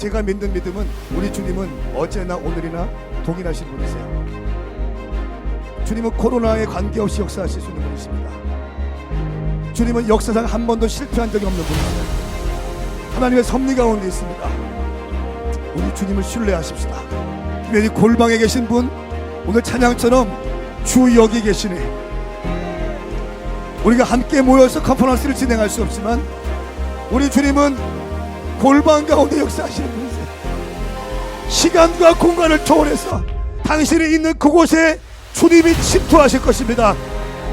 제가 믿는 믿음은 우리 주님은 어제나 오늘이나 동일하신 분이세요. 주님은 코로나에 관계없이 역사하실 수 있는 분이십니다. 주님은 역사상 한 번도 실패한 적이 없는 분이세요. 하나님의 섭리 가운데 있습니다. 우리 주님을 신뢰하십시다. 특별히 골방에 계신 분, 오늘 찬양처럼 주 여기 계시니 우리가 함께 모여서 컨퍼런스를 진행할 수 없지만 우리 주님은 골방 가운데 역사하시는 분이세요. 시간과 공간을 초월해서 당신이 있는 그곳에 주님이 침투하실 것입니다.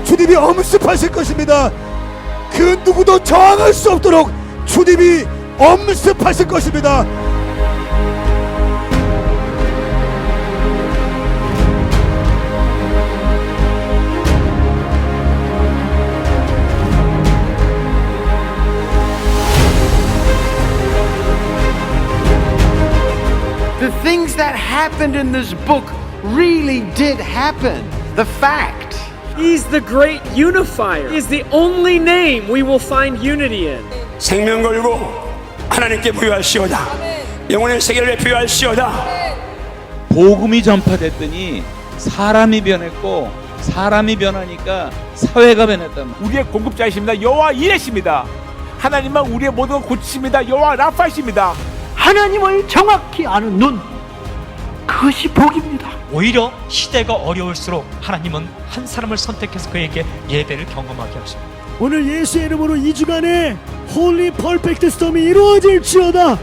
주님이 엄습하실 것입니다. 그 누구도 저항할 수 없도록 주님이 엄습하실 것입니다. The things that happened in this book really did happen. The fact. He's the great unifier. He's the only name we will find unity in. 생명 걸고 하나님께 부여하시오다. 영혼의 세계를 부여하시오다. 복음이 전파됐더니 사람이 변했고 사람이 변하니까 사회가 변했단 말이에요. 우리의 공급자이십니다. 여호와 이레십니다. 하나님은 우리의 모든 걸 고치십니다. 여호와 라파이십니다. 하나님을 정확히 아는 눈. 그것이 복입니다. 오히려 시대가 어려울수록 하나님은 한 사람을 선택해서 그에게 예배를 경험하게 하십니다. 오늘 예수의 이름으로 2주간의 홀리 퍼펙트 스톰이 이루어질지어다.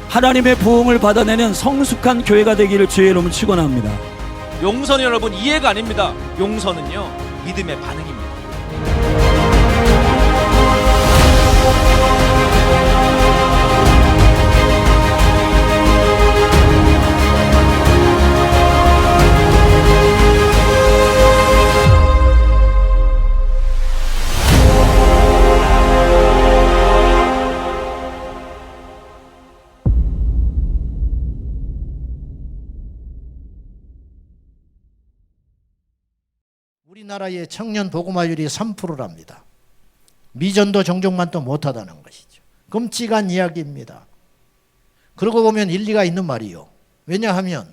하나님의 부흥을 받아내는 성숙한 교회가 되기를 주의 이름으로 축원합니다. 용서는 여러분 이해가 아닙니다. 용서는요 믿음의 반응입니다. 우리나라의 청년 복음화율이 3%랍니다. 미전도 종족만도 못하다는 것이죠. 끔찍한 이야기입니다. 그러고 보면 일리가 있는 말이요. 왜냐하면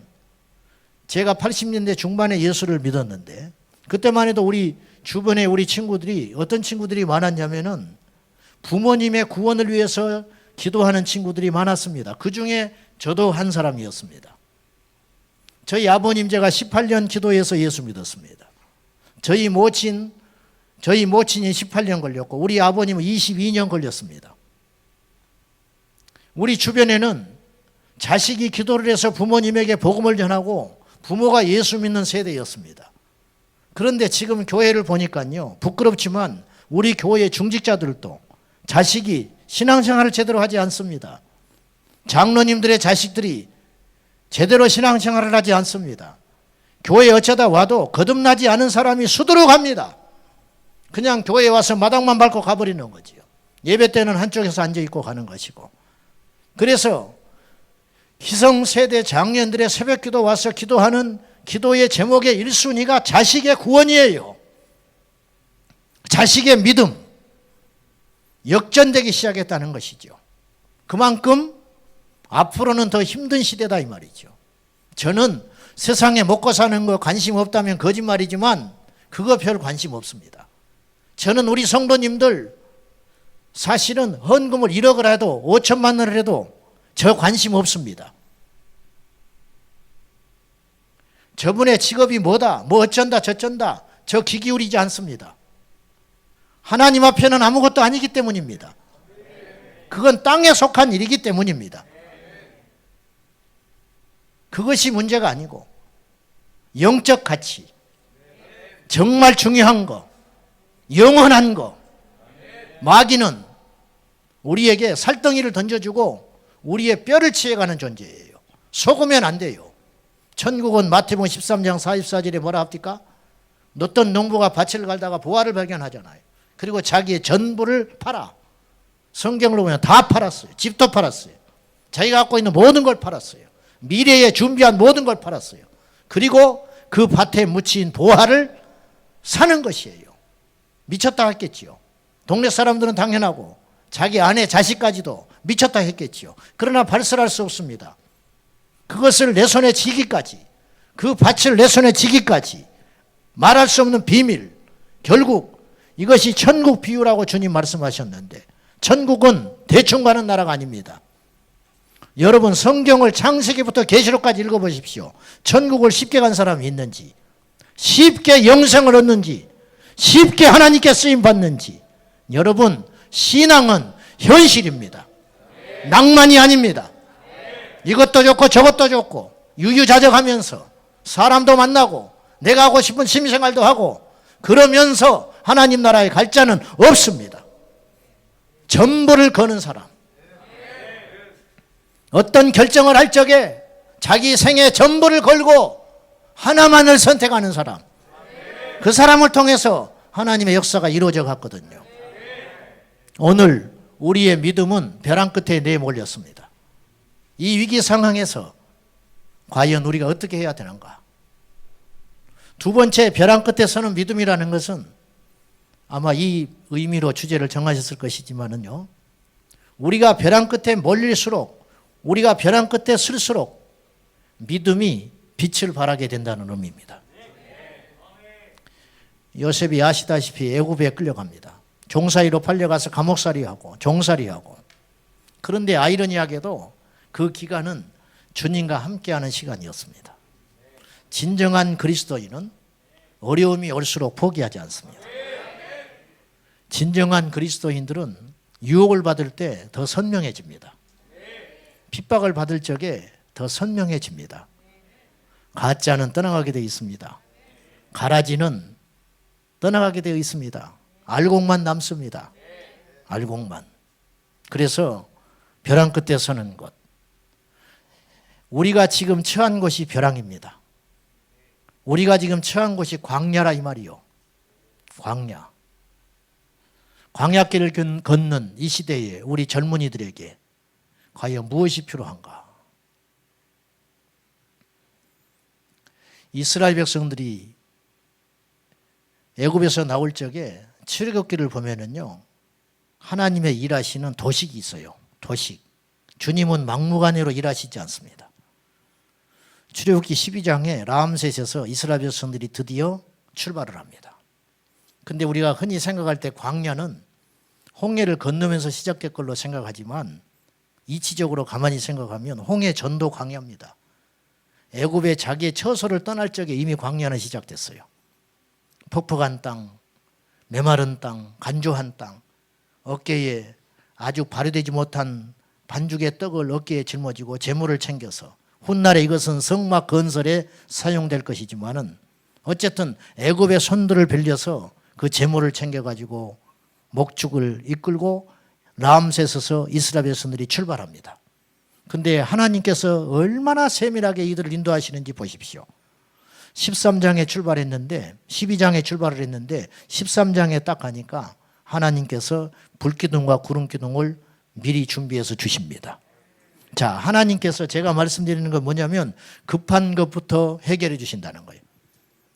제가 80년대 중반에 예수를 믿었는데 그때만 해도 우리 주변에 우리 친구들이 어떤 친구들이 많았냐면은 부모님의 구원을 위해서 기도하는 친구들이 많았습니다. 그 중에 저도 한 사람이었습니다. 저희 아버님 제가 18년 기도해서 예수 믿었습니다. 저희 모친이 18년 걸렸고 우리 아버님은 22년 걸렸습니다. 우리 주변에는 자식이 기도를 해서 부모님에게 복음을 전하고 부모가 예수 믿는 세대였습니다. 그런데 지금 교회를 보니까요, 부끄럽지만 우리 교회 중직자들도 자식이 신앙생활을 제대로 하지 않습니다. 장로님들의 자식들이 제대로 신앙생활을 하지 않습니다. 교회에 어쩌다 와도 거듭나지 않은 사람이 수두룩합니다. 그냥 교회에 와서 마당만 밟고 가버리는 거지요. 예배 때는 한쪽에서 앉아있고 가는 것이고. 그래서 기성세대 장년들의 새벽기도 와서 기도하는 기도의 제목의 1순위가 자식의 구원이에요. 자식의 믿음. 역전되기 시작했다는 것이죠. 그만큼 앞으로는 더 힘든 시대다 이 말이죠. 저는 세상에 먹고 사는 거 관심 없다면 거짓말이지만 그거 별 관심 없습니다. 저는 우리 성도님들 사실은 헌금을 1억을 해도 5천만 원을 해도 저 관심 없습니다. 저분의 직업이 뭐다, 뭐 어쩐다 저쩐다 저 귀 기울이지 않습니다. 하나님 앞에는 아무것도 아니기 때문입니다. 그건 땅에 속한 일이기 때문입니다. 그것이 문제가 아니고 영적 가치, 정말 중요한 거, 영원한 거. 마귀는 우리에게 살덩이를 던져주고 우리의 뼈를 치해가는 존재예요. 속으면 안 돼요. 천국은 마태복음 13장 44절에 뭐라 합니까? 어떤 농부가 밭을 갈다가 보화를 발견하잖아요. 그리고 자기의 전부를 팔아. 성경으로 보면 다 팔았어요. 집도 팔았어요. 자기가 갖고 있는 모든 걸 팔았어요. 미래에 준비한 모든 걸 팔았어요. 그리고 그 밭에 묻힌 보화를 사는 것이에요. 미쳤다 했겠지요. 동네 사람들은 당연하고 자기 아내 자식까지도 미쳤다 했겠지요. 그러나 발설할 수 없습니다. 그것을 내 손에 쥐기까지, 그 밭을 내 손에 쥐기까지 말할 수 없는 비밀, 결국 이것이 천국 비유라고 주님 말씀하셨는데, 천국은 대충 가는 나라가 아닙니다. 여러분 성경을 창세기부터 계시록까지 읽어보십시오. 천국을 쉽게 간 사람이 있는지, 쉽게 영생을 얻는지, 쉽게 하나님께 쓰임받는지. 여러분 신앙은 현실입니다. 낭만이 아닙니다. 이것도 좋고 저것도 좋고 유유자적하면서 사람도 만나고 내가 하고 싶은 취미생활도 하고 그러면서 하나님 나라에 갈 자는 없습니다. 전부를 거는 사람, 어떤 결정을 할 적에 자기 생애 전부를 걸고 하나만을 선택하는 사람, 그 사람을 통해서 하나님의 역사가 이루어져 갔거든요. 오늘 우리의 믿음은 벼랑 끝에 내몰렸습니다. 이 위기 상황에서 과연 우리가 어떻게 해야 되는가? 두 번째, 벼랑 끝에 서는 믿음이라는 것은 아마 이 의미로 주제를 정하셨을 것이지만은요, 우리가 벼랑 끝에 몰릴수록, 우리가 벼랑 끝에 설수록 믿음이 빛을 발하게 된다는 의미입니다. 요셉이 아시다시피 애굽에 끌려갑니다. 종살이로 팔려가서 감옥살이하고 종살이하고. 그런데 아이러니하게도 그 기간은 주님과 함께하는 시간이었습니다. 진정한 그리스도인은 어려움이 올수록 포기하지 않습니다. 진정한 그리스도인들은 유혹을 받을 때 더 선명해집니다. 핍박을 받을 적에 더 선명해집니다. 가짜는 떠나가게 되어 있습니다. 가라지는 떠나가게 되어 있습니다. 알곡만 남습니다. 알곡만. 그래서 벼랑 끝에 서는 것. 우리가 지금 처한 곳이 벼랑입니다. 우리가 지금 처한 곳이 광야라 이 말이요. 광야. 광야길을 걷는 이 시대에 우리 젊은이들에게 과연 무엇이 필요한가? 이스라엘 백성들이 애굽에서 나올 적에 출애굽기를 보면은요, 하나님의 일하시는 도식이 있어요. 도식. 주님은 막무가내로 일하시지 않습니다. 출애굽기 12장에 라암셋에서 이스라엘 백성들이 드디어 출발을 합니다. 근데 우리가 흔히 생각할 때 광야는 홍해를 건너면서 시작될 걸로 생각하지만 이치적으로 가만히 생각하면 홍해 전도 광야입니다. 애굽의 자기의 처소를 떠날 적에 이미 광야는 시작됐어요. 퍽퍽한 땅, 메마른 땅, 간조한 땅, 어깨에 아주 발효되지 못한 반죽의 떡을 어깨에 짊어지고 재물을 챙겨서, 훗날에 이것은 성막 건설에 사용될 것이지만은 어쨌든 애굽의 손들을 빌려서 그 재물을 챙겨가지고 목축을 이끌고 라암셋에서 이스라엘 백성들이 출발합니다. 근데 하나님께서 얼마나 세밀하게 이들을 인도하시는지 보십시오. 13장에 출발했는데 12장에 출발을 했는데 13장에 딱 가니까 하나님께서 불기둥과 구름기둥을 미리 준비해서 주십니다. 자, 하나님께서 제가 말씀드리는 건 뭐냐면 급한 것부터 해결해 주신다는 거예요.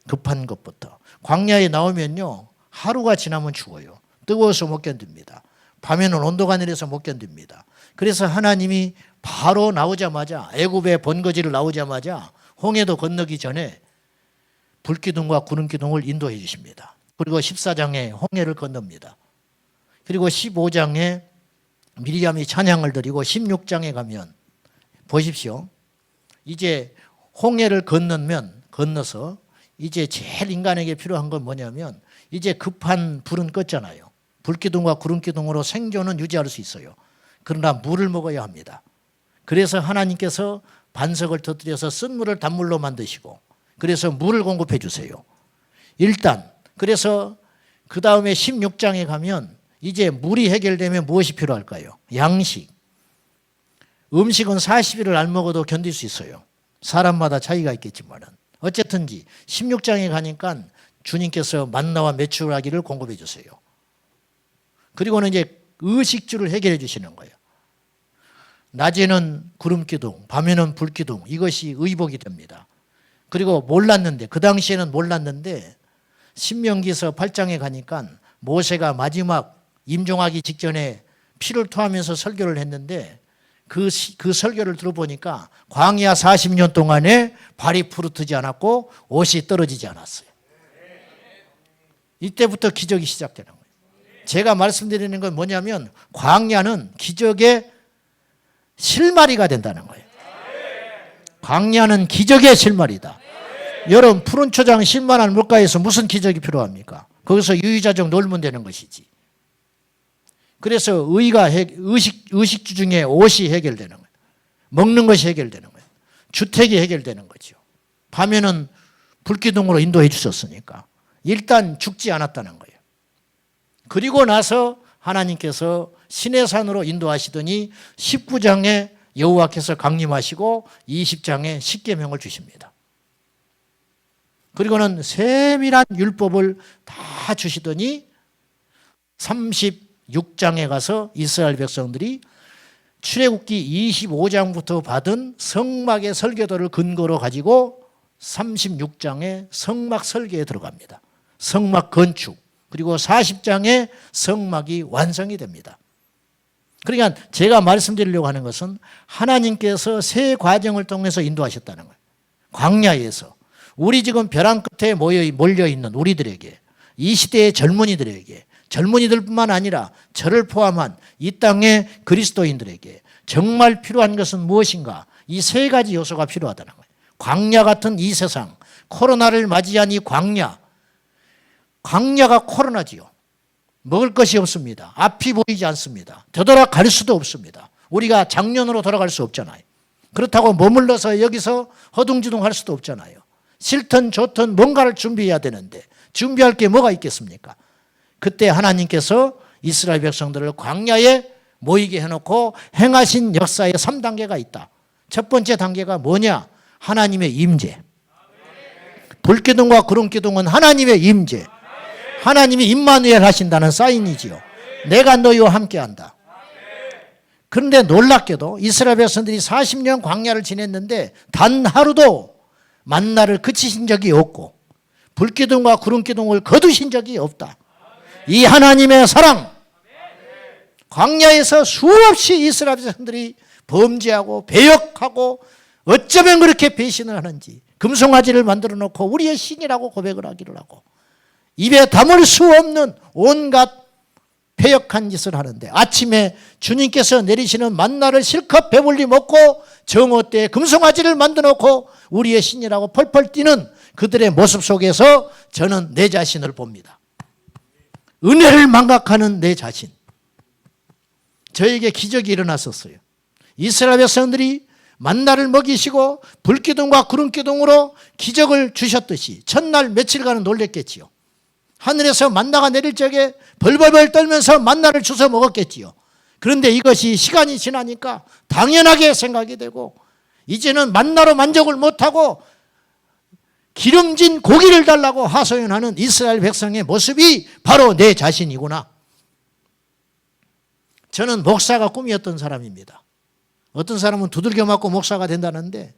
급한 것부터. 광야에 나오면요, 하루가 지나면 죽어요. 뜨거워서 못 견딥니다. 밤에는 온도가 내려서 못 견딥니다. 그래서 하나님이 바로 나오자마자, 애굽의 번거지를 나오자마자 홍해도 건너기 전에 불기둥과 구름기둥을 인도해 주십니다. 그리고 14장에 홍해를 건넙니다. 그리고 15장에 미리암이 찬양을 드리고 16장에 가면 보십시오. 이제 홍해를 건너서 이제 제일 인간에게 필요한 건 뭐냐면 이제 급한 불은 껐잖아요. 불기둥과 구름기둥으로 생존은 유지할 수 있어요. 그러나 물을 먹어야 합니다. 그래서 하나님께서 반석을 터뜨려서 쓴물을 단물로 만드시고, 그래서 물을 공급해 주세요. 일단 그래서 그 다음에 16장에 가면 이제 물이 해결되면 무엇이 필요할까요? 양식. 음식은 40일을 안 먹어도 견딜 수 있어요. 사람마다 차이가 있겠지만은 어쨌든지 16장에 가니까 주님께서 만나와 메추라기를 공급해 주세요. 그리고는 이제 의식주를 해결해 주시는 거예요. 낮에는 구름기둥, 밤에는 불기둥, 이것이 의복이 됩니다. 그리고 몰랐는데, 그 당시에는 몰랐는데 신명기서 8장에 가니까 모세가 마지막 임종하기 직전에 피를 토하면서 설교를 했는데 그 설교를 들어보니까 광야 40년 동안에 발이 부르트지 않았고 옷이 떨어지지 않았어요. 이때부터 기적이 시작되는 거예요. 제가 말씀드리는 건 뭐냐면 광야는 기적의 실마리가 된다는 거예요. 광야는 기적의 실마리다. 여러분 푸른 초장 10만원 물가에서 무슨 기적이 필요합니까? 거기서 유유자적 놀면 되는 것이지. 그래서 의식주 중에 옷이 해결되는 거예요. 먹는 것이 해결되는 거예요. 주택이 해결되는 거죠. 밤에는 불기둥으로 인도해 주셨으니까 일단 죽지 않았다는 거예요. 그리고 나서 하나님께서 시내산으로 인도하시더니 19장에 여호와께서 강림하시고 20장에 십계명을 주십니다. 그리고는 세밀한 율법을 다 주시더니 36장에 가서 이스라엘 백성들이 출애굽기 25장부터 받은 성막의 설계도를 근거로 가지고 36장에 성막 설계에 들어갑니다. 성막 건축. 그리고 40장에 성막이 완성이 됩니다. 그러니까 제가 말씀드리려고 하는 것은 하나님께서 세 과정을 통해서 인도하셨다는 거예요. 광야에서 우리 지금 벼랑 끝에 몰려있는 우리들에게, 이 시대의 젊은이들에게, 젊은이들뿐만 아니라 저를 포함한 이 땅의 그리스도인들에게 정말 필요한 것은 무엇인가? 이 세 가지 요소가 필요하다는 거예요. 광야 같은 이 세상, 코로나를 맞이한 이 광야가 코로나지요. 먹을 것이 없습니다. 앞이 보이지 않습니다. 되돌아 갈 수도 없습니다. 우리가 작년으로 돌아갈 수 없잖아요. 그렇다고 머물러서 여기서 허둥지둥 할 수도 없잖아요. 싫든 좋든 뭔가를 준비해야 되는데 준비할 게 뭐가 있겠습니까? 그때 하나님께서 이스라엘 백성들을 광야에 모이게 해놓고 행하신 역사의 3단계가 있다. 첫 번째 단계가 뭐냐? 하나님의 임재. 불기둥과 구름기둥은 하나님의 임재. 하나님이 임마누엘 하신다는 사인이지요. 내가 너희와 함께한다. 그런데 놀랍게도 이스라엘 백성들이 40년 광야를 지냈는데 단 하루도 만나를 그치신 적이 없고 불기둥과 구름기둥을 거두신 적이 없다. 이 하나님의 사랑, 광야에서 수없이 이스라엘 백성들이 범죄하고 배역하고 어쩌면 그렇게 배신을 하는지 금송아지를 만들어 놓고 우리의 신이라고 고백을 하기를 하고 입에 담을 수 없는 온갖 패역한 짓을 하는데 아침에 주님께서 내리시는 만나를 실컷 배불리 먹고 정오 때 금송아지를 만들어 놓고 우리의 신이라고 펄펄 뛰는 그들의 모습 속에서 저는 내 자신을 봅니다. 은혜를 망각하는 내 자신. 저에게 기적이 일어났었어요. 이스라엘 백성들이 만나를 먹이시고 불기둥과 구름기둥으로 기적을 주셨듯이 첫날 며칠간은 놀랬겠지요. 하늘에서 만나가 내릴 적에 벌벌벌 떨면서 만나를 주워 먹었겠지요. 그런데 이것이 시간이 지나니까 당연하게 생각이 되고 이제는 만나로 만족을 못하고 기름진 고기를 달라고 하소연하는 이스라엘 백성의 모습이 바로 내 자신이구나. 저는 목사가 꿈이었던 사람입니다. 어떤 사람은 두들겨 맞고 목사가 된다는데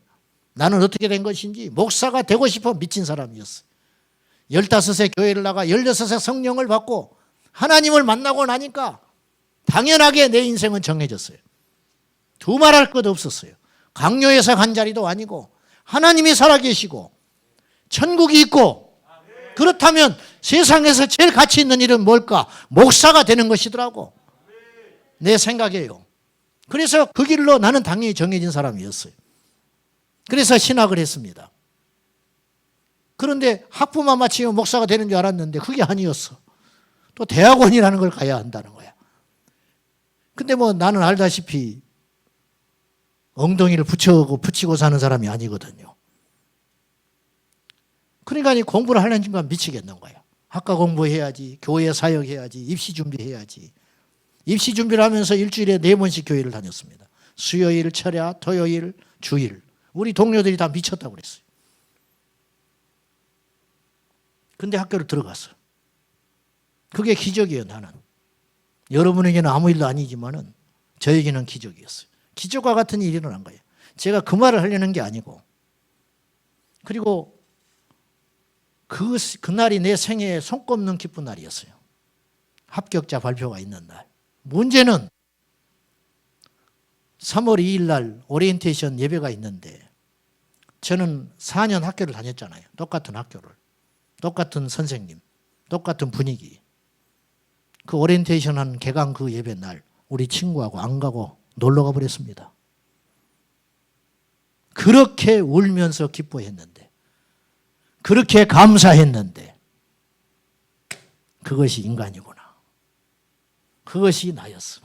나는 어떻게 된 것인지 목사가 되고 싶어 미친 사람이었어요. 15세 교회를 나가 16세 성령을 받고 하나님을 만나고 나니까 당연하게 내 인생은 정해졌어요. 두말할 것 없었어요. 강요해서 간 자리도 아니고 하나님이 살아계시고 천국이 있고 그렇다면 세상에서 제일 가치 있는 일은 뭘까? 목사가 되는 것이더라고. 내 생각이에요. 그래서 그 길로 나는 당연히 정해진 사람이었어요. 그래서 신학을 했습니다. 그런데 학부만 마치면 목사가 되는 줄 알았는데 그게 아니었어. 또 대학원이라는 걸 가야 한다는 거야. 근데 뭐 나는 알다시피 엉덩이를 붙이고 사는 사람이 아니거든요. 그러니까 이 공부를 하려는 순간 미치겠는 거야. 학과 공부해야지, 교회 사역해야지, 입시 준비해야지. 입시 준비를 하면서 일주일에 4번씩 교회를 다녔습니다. 수요일, 철야, 토요일, 주일. 우리 동료들이 다 미쳤다고 그랬어요. 근데 학교를 들어갔어요. 그게 기적이에요, 나는. 여러분에게는 아무 일도 아니지만은 저에게는 기적이었어요. 기적과 같은 일이 일어난 거예요. 제가 그 말을 하려는 게 아니고. 그리고 그날이 내 생애에 손꼽는 기쁜 날이었어요. 합격자 발표가 있는 날. 문제는 3월 2일 날 오리엔테이션 예배가 있는데 저는 4년 학교를 다녔잖아요. 똑같은 학교를. 똑같은 선생님, 똑같은 분위기. 그 오리엔테이션 한 개강 그 예배 날 우리 친구하고 안 가고 놀러 가 버렸습니다. 그렇게 울면서 기뻐했는데, 그렇게 감사했는데, 그것이 인간이구나. 그것이 나였어.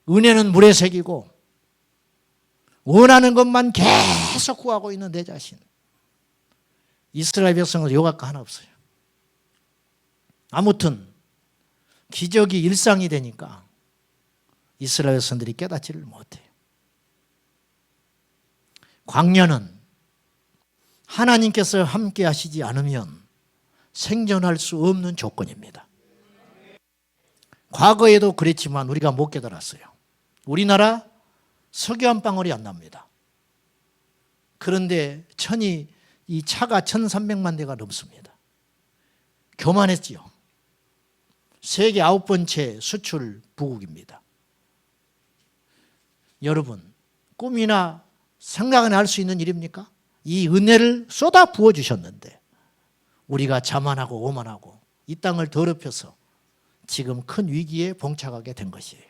은혜는 물에 새기고 원하는 것만 계속 구하고 있는 내 자신. 이스라엘 백성은 요각가 하나 없어요. 아무튼 기적이 일상이 되니까 이스라엘 백성들이 깨닫지를 못해요. 광야는 하나님께서 함께 하시지 않으면 생존할 수 없는 조건입니다. 과거에도 그랬지만 우리가 못 깨달았어요. 우리나라 석유 한 방울이 안 납니다. 그런데 이 차가 1300만 대가 넘습니다. 교만했지요. 세계 9번째 수출 부국입니다. 여러분, 꿈이나 생각은 할 수 있는 일입니까? 이 은혜를 쏟아 부어주셨는데 우리가 자만하고 오만하고 이 땅을 더럽혀서 지금 큰 위기에 봉착하게 된 것이에요.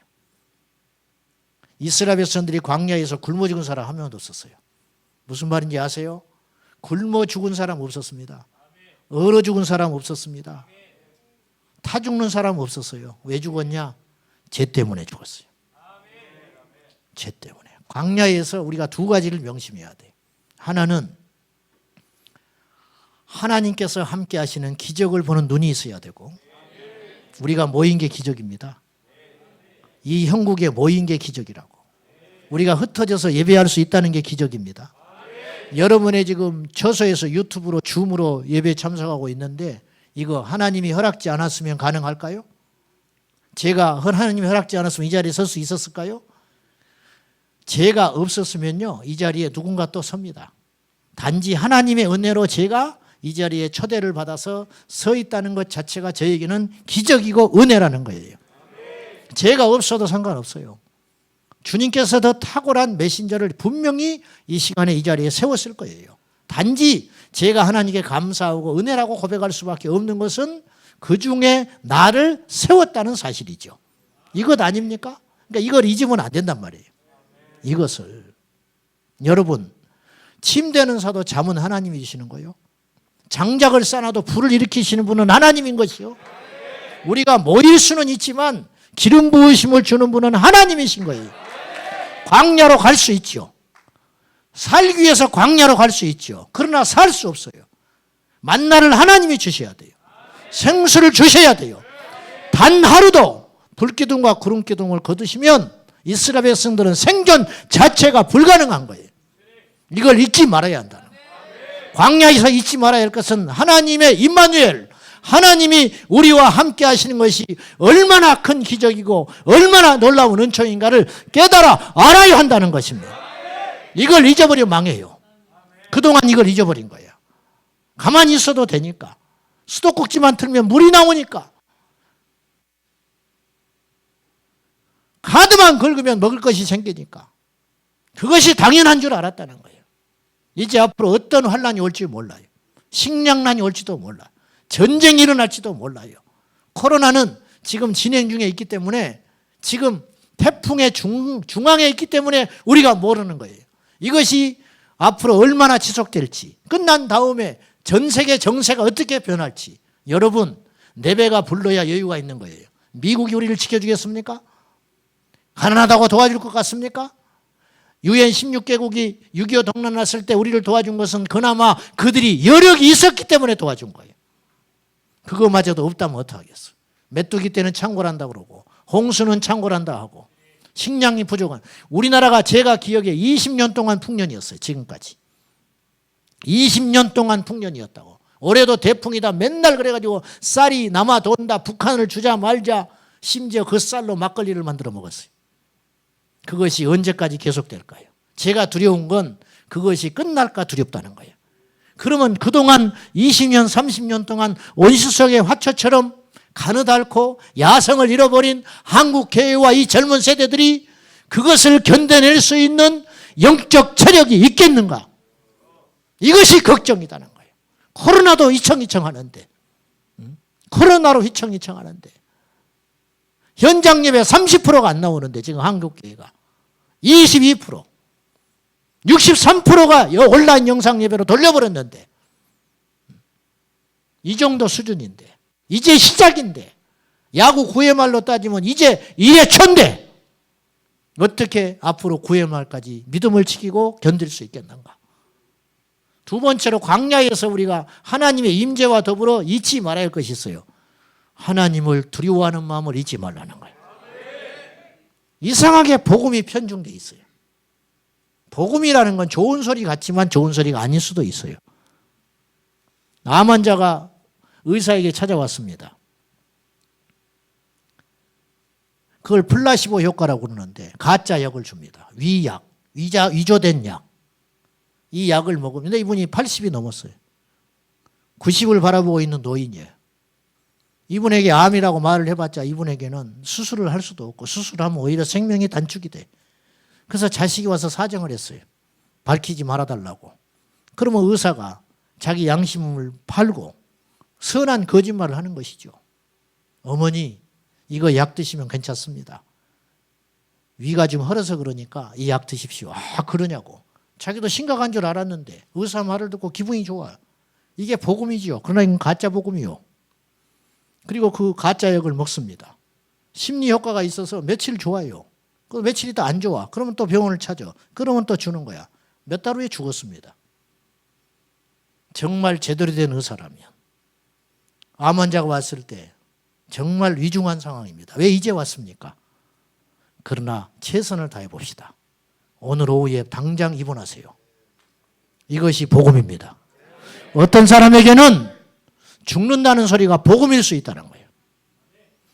이스라엘 백성들이 광야에서 굶어 죽은 사람 한 명도 없었어요. 무슨 말인지 아세요? 굶어 죽은 사람 없었습니다. 얼어 죽은 사람 없었습니다. 타 죽는 사람 없었어요. 왜 죽었냐? 죄 때문에 죽었어요. 죄 때문에. 광야에서 우리가 두 가지를 명심해야 돼요. 하나는 하나님께서 함께 하시는 기적을 보는 눈이 있어야 되고, 우리가 모인 게 기적입니다. 이 형국에 모인 게 기적이라고. 우리가 흩어져서 예배할 수 있다는 게 기적입니다. 여러분의 지금 처소에서 유튜브로 줌으로 예배 참석하고 있는데 이거 하나님이 허락지 않았으면 가능할까요? 제가 하나님이 허락지 않았으면 이 자리에 설 수 있었을까요? 제가 없었으면요 이 자리에 누군가 또 섭니다. 단지 하나님의 은혜로 제가 이 자리에 초대를 받아서 서 있다는 것 자체가 저에게는 기적이고 은혜라는 거예요. 제가 없어도 상관없어요. 주님께서 더 탁월한 메신저를 분명히 이 시간에 이 자리에 세웠을 거예요. 단지 제가 하나님께 감사하고 은혜라고 고백할 수밖에 없는 것은 그 중에 나를 세웠다는 사실이죠. 이것 아닙니까? 그러니까 이걸 잊으면 안 된단 말이에요. 이것을. 여러분, 침대는 사도 잠은 하나님이 주시는 거예요. 장작을 쌓아도 불을 일으키시는 분은 하나님인 것이요. 우리가 모일 수는 있지만 기름 부으심을 주는 분은 하나님이신 거예요. 광야로 갈 수 있죠. 살기 위해서 광야로 갈 수 있죠. 그러나 살 수 없어요. 만나를 하나님이 주셔야 돼요. 생수를 주셔야 돼요. 단 하루도 불기둥과 구름기둥을 거두시면 이스라엘 백성들은 생존 자체가 불가능한 거예요. 이걸 잊지 말아야 한다는 거예요. 광야에서 잊지 말아야 할 것은 하나님의 임마누엘, 하나님이 우리와 함께 하시는 것이 얼마나 큰 기적이고 얼마나 놀라운 은총인가를 깨달아 알아야 한다는 것입니다. 이걸 잊어버리면 망해요. 그동안 이걸 잊어버린 거예요. 가만히 있어도 되니까. 수도꼭지만 틀면 물이 나오니까. 카드만 긁으면 먹을 것이 생기니까. 그것이 당연한 줄 알았다는 거예요. 이제 앞으로 어떤 환란이 올지 몰라요. 식량난이 올지도 몰라요. 전쟁이 일어날지도 몰라요. 코로나는 지금 진행 중에 있기 때문에, 지금 태풍의 중앙에 있기 때문에 우리가 모르는 거예요. 이것이 앞으로 얼마나 지속될지, 끝난 다음에 전 세계 정세가 어떻게 변할지. 여러분, 네 배가 불러야 여유가 있는 거예요. 미국이 우리를 지켜주겠습니까? 가난하다고 도와줄 것 같습니까? UN 16개국이 6.25 동란 났을 때 우리를 도와준 것은 그나마 그들이 여력이 있었기 때문에 도와준 거예요. 그거마저도 없다면 어떡하겠어. 메뚜기 때는 창궐한다 그러고, 홍수는 창궐한다 하고, 식량이 부족한. 우리나라가 제가 기억에 20년 동안 풍년이었어요. 지금까지 20년 동안 풍년이었다고. 올해도 대풍이다 맨날 그래가지고 쌀이 남아 돈다, 북한을 주자 말자, 심지어 그 쌀로 막걸리를 만들어 먹었어요. 그것이 언제까지 계속될까요? 제가 두려운 건 그것이 끝날까 두렵다는 거예요. 그러면 그동안 20년 30년 동안 온실 속의 화초처럼 가느다랗고 야성을 잃어버린 한국 교회와 이 젊은 세대들이 그것을 견뎌낼 수 있는 영적 체력이 있겠는가? 이것이 걱정이다는 거예요. 코로나도 휘청휘청하는데, 코로나로 휘청휘청하는데 현장 예배 30%가 안 나오는데 지금 한국교회가 22%, 63%가 온라인 영상 예배로 돌려버렸는데 이 정도 수준인데 이제 시작인데 야구 9회 말로 따지면 이제 1회 초인데 어떻게 앞으로 9회 말까지 믿음을 지키고 견딜 수 있겠는가? 두 번째로 광야에서 우리가 하나님의 임재와 더불어 잊지 말아야 할 것이 있어요. 하나님을 두려워하는 마음을 잊지 말라는 거예요. 이상하게 복음이 편중돼 있어요. 복음이라는 건 좋은 소리 같지만 좋은 소리가 아닐 수도 있어요. 암 환자가 의사에게 찾아왔습니다. 그걸 플라시보 효과라고 그러는데 가짜 약을 줍니다. 위약, 위조된 약. 이 약을 먹으면 이분이 80이 넘었어요. 90을 바라보고 있는 노인이에요. 이분에게 암이라고 말을 해봤자 이분에게는 수술을 할 수도 없고 수술하면 오히려 생명이 단축이 돼. 그래서 자식이 와서 사정을 했어요. 밝히지 말아달라고. 그러면 의사가 자기 양심을 팔고 선한 거짓말을 하는 것이죠. 어머니 이거 약 드시면 괜찮습니다. 위가 좀 헐어서 그러니까 이 약 드십시오. 아 그러냐고. 자기도 심각한 줄 알았는데 의사 말을 듣고 기분이 좋아요. 이게 복음이지요. 그러나 이건 가짜 복음이요. 그리고 그 가짜 약을 먹습니다. 심리 효과가 있어서 며칠 좋아요. 그 며칠 있다 안 좋아. 그러면 또 병원을 찾아. 그러면 또 주는 거야. 몇 달 후에 죽었습니다. 정말 제대로 된 의사라면. 암 환자가 왔을 때 정말 위중한 상황입니다. 왜 이제 왔습니까? 그러나 최선을 다해 봅시다. 오늘 오후에 당장 입원하세요. 이것이 복음입니다. 어떤 사람에게는 죽는다는 소리가 복음일 수 있다는 거예요.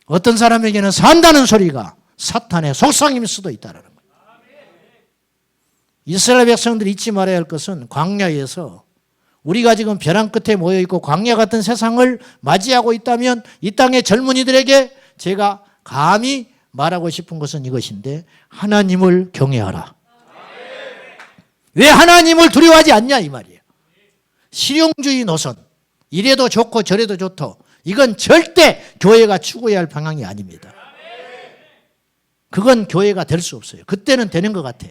어떤 사람에게는 산다는 소리가 사탄의 속삭임일 수도 있다는 거예요. 이스라엘 백성들이 잊지 말아야 할 것은 광야에서 우리가 지금 벼랑 끝에 모여있고 광야 같은 세상을 맞이하고 있다면 이 땅의 젊은이들에게 제가 감히 말하고 싶은 것은 이것인데 하나님을 경외하라. 왜 하나님을 두려워하지 않냐 이 말이에요. 실용주의 노선. 이래도 좋고 저래도 좋고 이건 절대 교회가 추구해야 할 방향이 아닙니다. 그건 교회가 될 수 없어요. 그때는 되는 것 같아.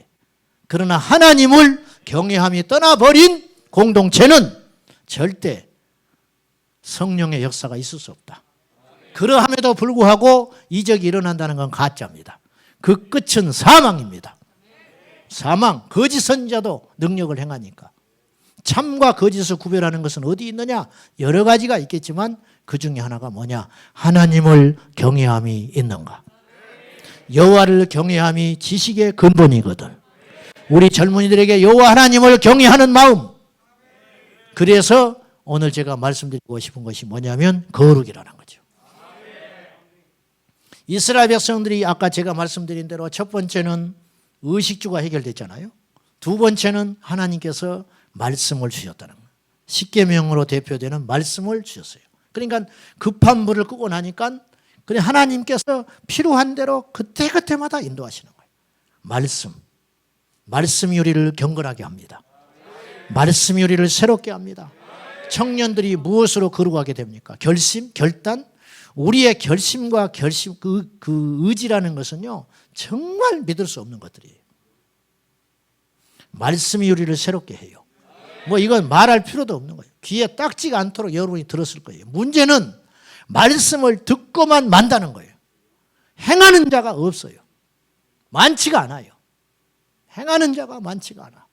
그러나 하나님을 경외함이 떠나버린 공동체는 절대 성령의 역사가 있을 수 없다. 그러함에도 불구하고 이적이 일어난다는 건 가짜입니다. 그 끝은 사망입니다. 사망, 거짓 선지자도 능력을 행하니까. 참과 거짓을 구별하는 것은 어디 있느냐? 여러 가지가 있겠지만 그 중에 하나가 뭐냐? 하나님을 경외함이 있는가? 여호와를 경외함이 지식의 근본이거든. 우리 젊은이들에게 여호와 하나님을 경외하는 마음. 그래서 오늘 제가 말씀드리고 싶은 것이 뭐냐면 거룩이라는 거죠. 이스라엘 백성들이 아까 제가 말씀드린 대로 첫 번째는 의식주가 해결됐잖아요. 두 번째는 하나님께서 말씀을 주셨다는 거예요. 십계명으로 대표되는 말씀을 주셨어요. 그러니까 급한 불을 끄고 나니까 그냥 하나님께서 필요한 대로 그때그때마다 인도하시는 거예요. 말씀이 우리를 경건하게 합니다. 말씀이 우리를 새롭게 합니다. 청년들이 무엇으로 거룩하게 됩니까? 결심, 결단. 우리의 결심과 결심, 그 의지라는 것은요, 정말 믿을 수 없는 것들이에요. 말씀이 우리를 새롭게 해요. 뭐 이건 말할 필요도 없는 거예요. 귀에 딱지가 않도록 여러분이 들었을 거예요. 문제는 말씀을 듣고만 만다는 거예요. 행하는 자가 없어요. 많지가 않아요. 행하는 자가 많지가 않아.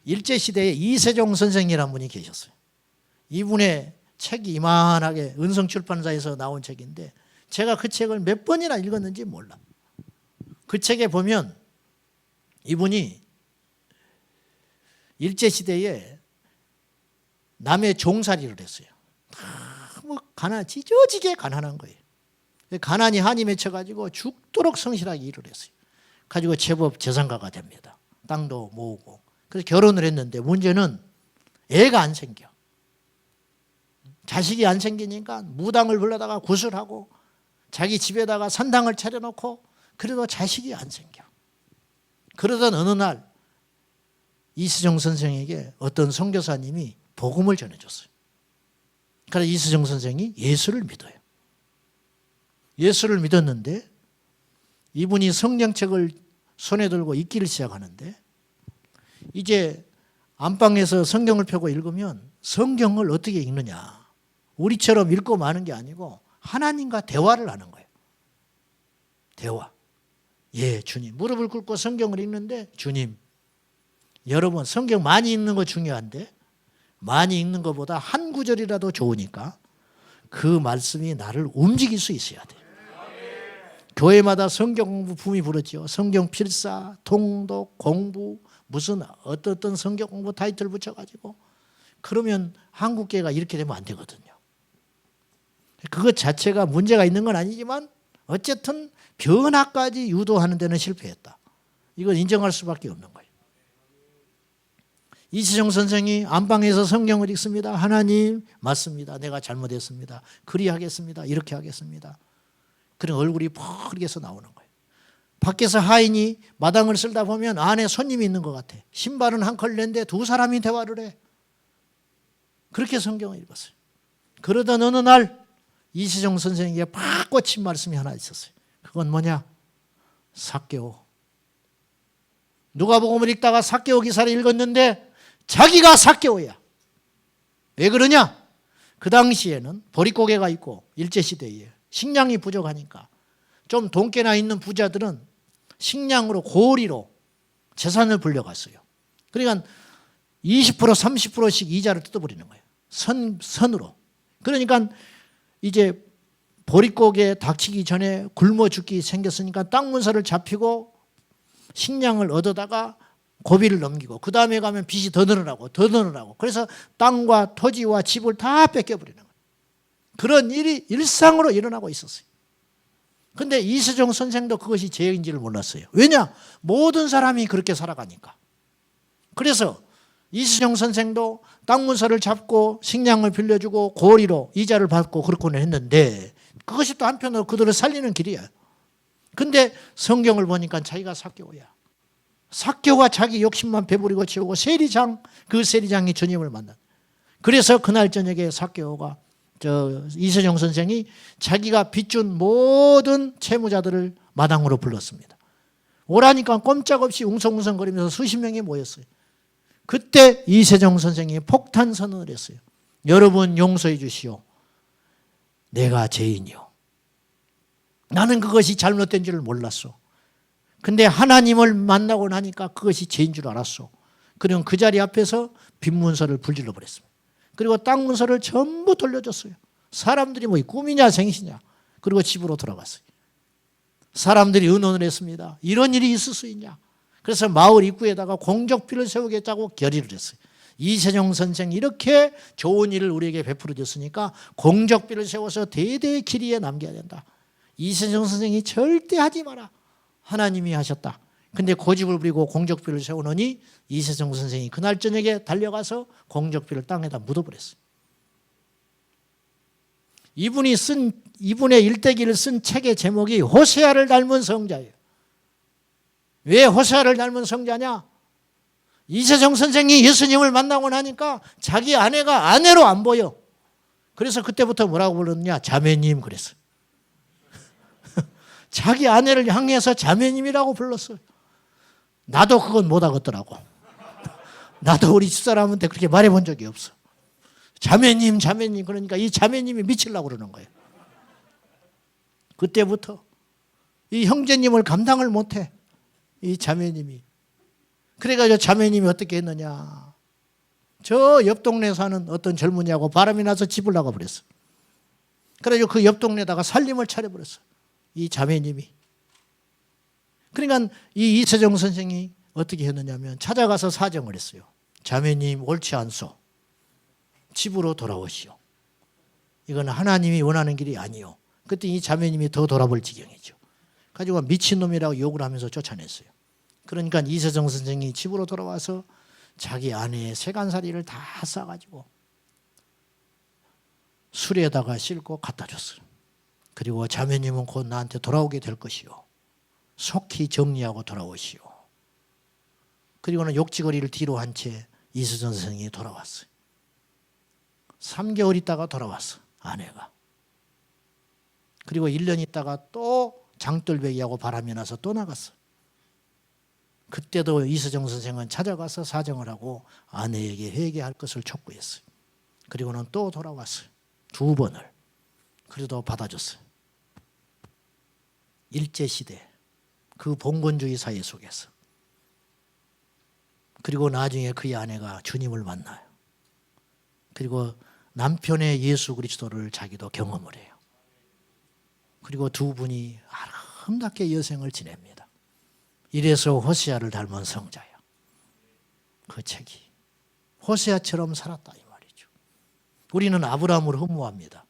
일제시대에 이세종 선생이라는 분이 계셨어요. 이분의 책이 이만하게 은성출판사에서 나온 책인데 제가 그 책을 몇 번이나 읽었는지 몰라. 그 책에 보면 이분이 일제시대에 남의 종살이를 했어요. 너무 찢어지게 가난한 거예요. 가난이 한이 맺혀가지고 죽도록 성실하게 일을 했어요. 가지고 제법 재산가가 됩니다. 땅도 모으고. 그래서 결혼을 했는데 문제는 애가 안 생겨. 자식이 안 생기니까 무당을 불러다가 구슬하고 자기 집에다가 산당을 차려놓고 그래도 자식이 안 생겨. 그러던 어느 날 이수정 선생에게 어떤 선교사님이 복음을 전해줬어요. 그래서 이수정 선생이 예수를 믿어요. 예수를 믿었는데 이분이 성경책을 손에 들고 읽기를 시작하는데 이제 안방에서 성경을 펴고 읽으면 성경을 어떻게 읽느냐. 우리처럼 읽고 마는 게 아니고 하나님과 대화를 하는 거예요. 대화. 예, 주님. 무릎을 꿇고 성경을 읽는데 주님. 여러분 성경 많이 읽는 거 중요한데 많이 읽는 것보다 한 구절이라도 좋으니까 그 말씀이 나를 움직일 수 있어야 돼요. 교회마다 성경 공부 붐이 불었죠. 성경 필사, 통독, 공부 무슨 어떤 성경 공부 타이틀 붙여가지고 그러면 한국교회가 이렇게 되면 안 되거든요. 그것 자체가 문제가 있는 건 아니지만 어쨌든 변화까지 유도하는 데는 실패했다. 이건 인정할 수밖에 없는 거예요. 이수정 선생이 안방에서 성경을 읽습니다. 하나님 맞습니다. 내가 잘못했습니다. 그리하겠습니다. 이렇게 하겠습니다. 그런 얼굴이 펄게서 나오는 거예요. 밖에서 하인이 마당을 쓸다 보면 안에 손님이 있는 것 같아. 신발은 한 컬레인데 두 사람이 대화를 해. 그렇게 성경을 읽었어요. 그러던 어느 날 이수정 선생에게 팍 꽂힌 말씀이 하나 있었어요. 그건 뭐냐? 삭개오. 누가복음을 읽다가 삭개오 기사를 읽었는데 자기가 삭개오야. 왜 그러냐? 그 당시에는 보릿고개가 있고 일제시대에 식량이 부족하니까 좀 돈깨나 있는 부자들은 식량으로 고리로 재산을 불려갔어요. 그러니까 20% 30%씩 이자를 뜯어버리는 거예요. 선으로. 그러니까 이제 보릿고개 닥치기 전에 굶어 죽기 생겼으니까 땅 문서를 잡히고 식량을 얻어다가 고비를 넘기고 그 다음에 가면 빚이 더 늘어나고 그래서 땅과 토지와 집을 다 뺏겨버리는 거예요. 그런 일이 일상으로 일어나고 있었어요. 근데 이수정 선생도 그것이 죄인지를 몰랐어요. 왜냐? 모든 사람이 그렇게 살아가니까. 그래서 이수정 선생도 땅 문서를 잡고 식량을 빌려주고 고리로 이자를 받고 그렇고는 했는데 그것이 또 한편으로 그들을 살리는 길이야. 근데 성경을 보니까 자기가 삭개오야. 삭개오가 자기 욕심만 배부리고 채우고 세리장, 그 세리장이 주님을 만난. 그래서 그날 저녁에 삭개오가 이수정 선생이 자기가 빚준 모든 채무자들을 마당으로 불렀습니다. 오라니까 꼼짝없이 웅성웅성거리면서 수십 명이 모였어요. 그때 이수정 선생이 폭탄 선언을 했어요. 여러분 용서해 주시오. 내가 죄인이요. 나는 그것이 잘못된 줄을 몰랐어. 근데 하나님을 만나고 나니까 그것이 죄인 줄 알았어. 그럼 그 자리 앞에서 빈문서를 불질러 버렸습니다. 그리고 땅 문서를 전부 돌려줬어요. 사람들이 뭐 꿈이냐 생시냐. 그리고 집으로 돌아갔어요. 사람들이 의논을 했습니다. 이런 일이 있을 수 있냐. 그래서 마을 입구에다가 공적비를 세우겠다고 결의를 했어요. 이세정 선생이 이렇게 좋은 일을 우리에게 베풀어 줬으니까 공적비를 세워서 대대의 길이에 남겨야 된다. 이세정 선생이 절대 하지 마라. 하나님이 하셨다. 근데 고집을 부리고 공적비를 세우느니 이세정 선생이 그날 저녁에 달려가서 공적비를 땅에다 묻어버렸어요. 이분의 일대기를 쓴 책의 제목이 호세아를 닮은 성자예요. 왜 호세아를 닮은 성자냐? 이세정 선생이 예수님을 만나고 나니까 자기 아내가 아내로 안 보여. 그래서 그때부터 뭐라고 불렀냐? 자매님 그랬어요. 자기 아내를 향해서 자매님이라고 불렀어요. 나도 그건 못 하겠더라고. 나도 우리 집사람한테 그렇게 말해본 적이 없어. 자매님 그러니까 이 자매님이 미치려고 그러는 거예요. 그때부터 이 형제님을 감당을 못해. 이 자매님이. 그래가지고 자매님이 어떻게 했느냐. 저 옆 동네 사는 어떤 젊은이하고 바람이 나서 집을 나가버렸어. 그래가지고 그 옆 동네에다가 살림을 차려버렸어. 이 자매님이. 그러니까 이 이세정 선생이 어떻게 했느냐면 찾아가서 사정을 했어요. 자매님 옳지 않소. 집으로 돌아오시오. 이건 하나님이 원하는 길이 아니요. 그때 이 자매님이 더 돌아볼 지경이죠. 가지고 미친놈이라고 욕을 하면서 쫓아냈어요. 그러니까 이세정 선생이 집으로 돌아와서 자기 아내의 세간살이를 다 싸가지고 술에다가 싣고 갖다 줬어요. 그리고 자매님은 곧 나한테 돌아오게 될 것이요. 속히 정리하고 돌아오시오. 그리고는 욕지거리를 뒤로 한 채 이수전 선생이 돌아왔어요. 3개월 있다가 돌아왔어, 아내가. 그리고 1년 있다가 또 장돌배기하고 바람이 나서 또 나갔어. 그때도 이수정 선생은 찾아가서 사정을 하고 아내에게 회개할 것을 촉구했어요. 그리고는 또 돌아왔어요. 2번을. 그래도 받아줬어요. 일제시대 그 봉건주의 사회 속에서. 그리고 나중에 그의 아내가 주님을 만나요. 그리고 남편의 예수 그리스도를 자기도 경험을 해요. 그리고 두 분이 아름답게 여생을 지냅니다. 이래서 호세아를 닮은 성자야. 그 책이 호세아처럼 살았다 이 말이죠. 우리는 아브라함을 흠모합니다.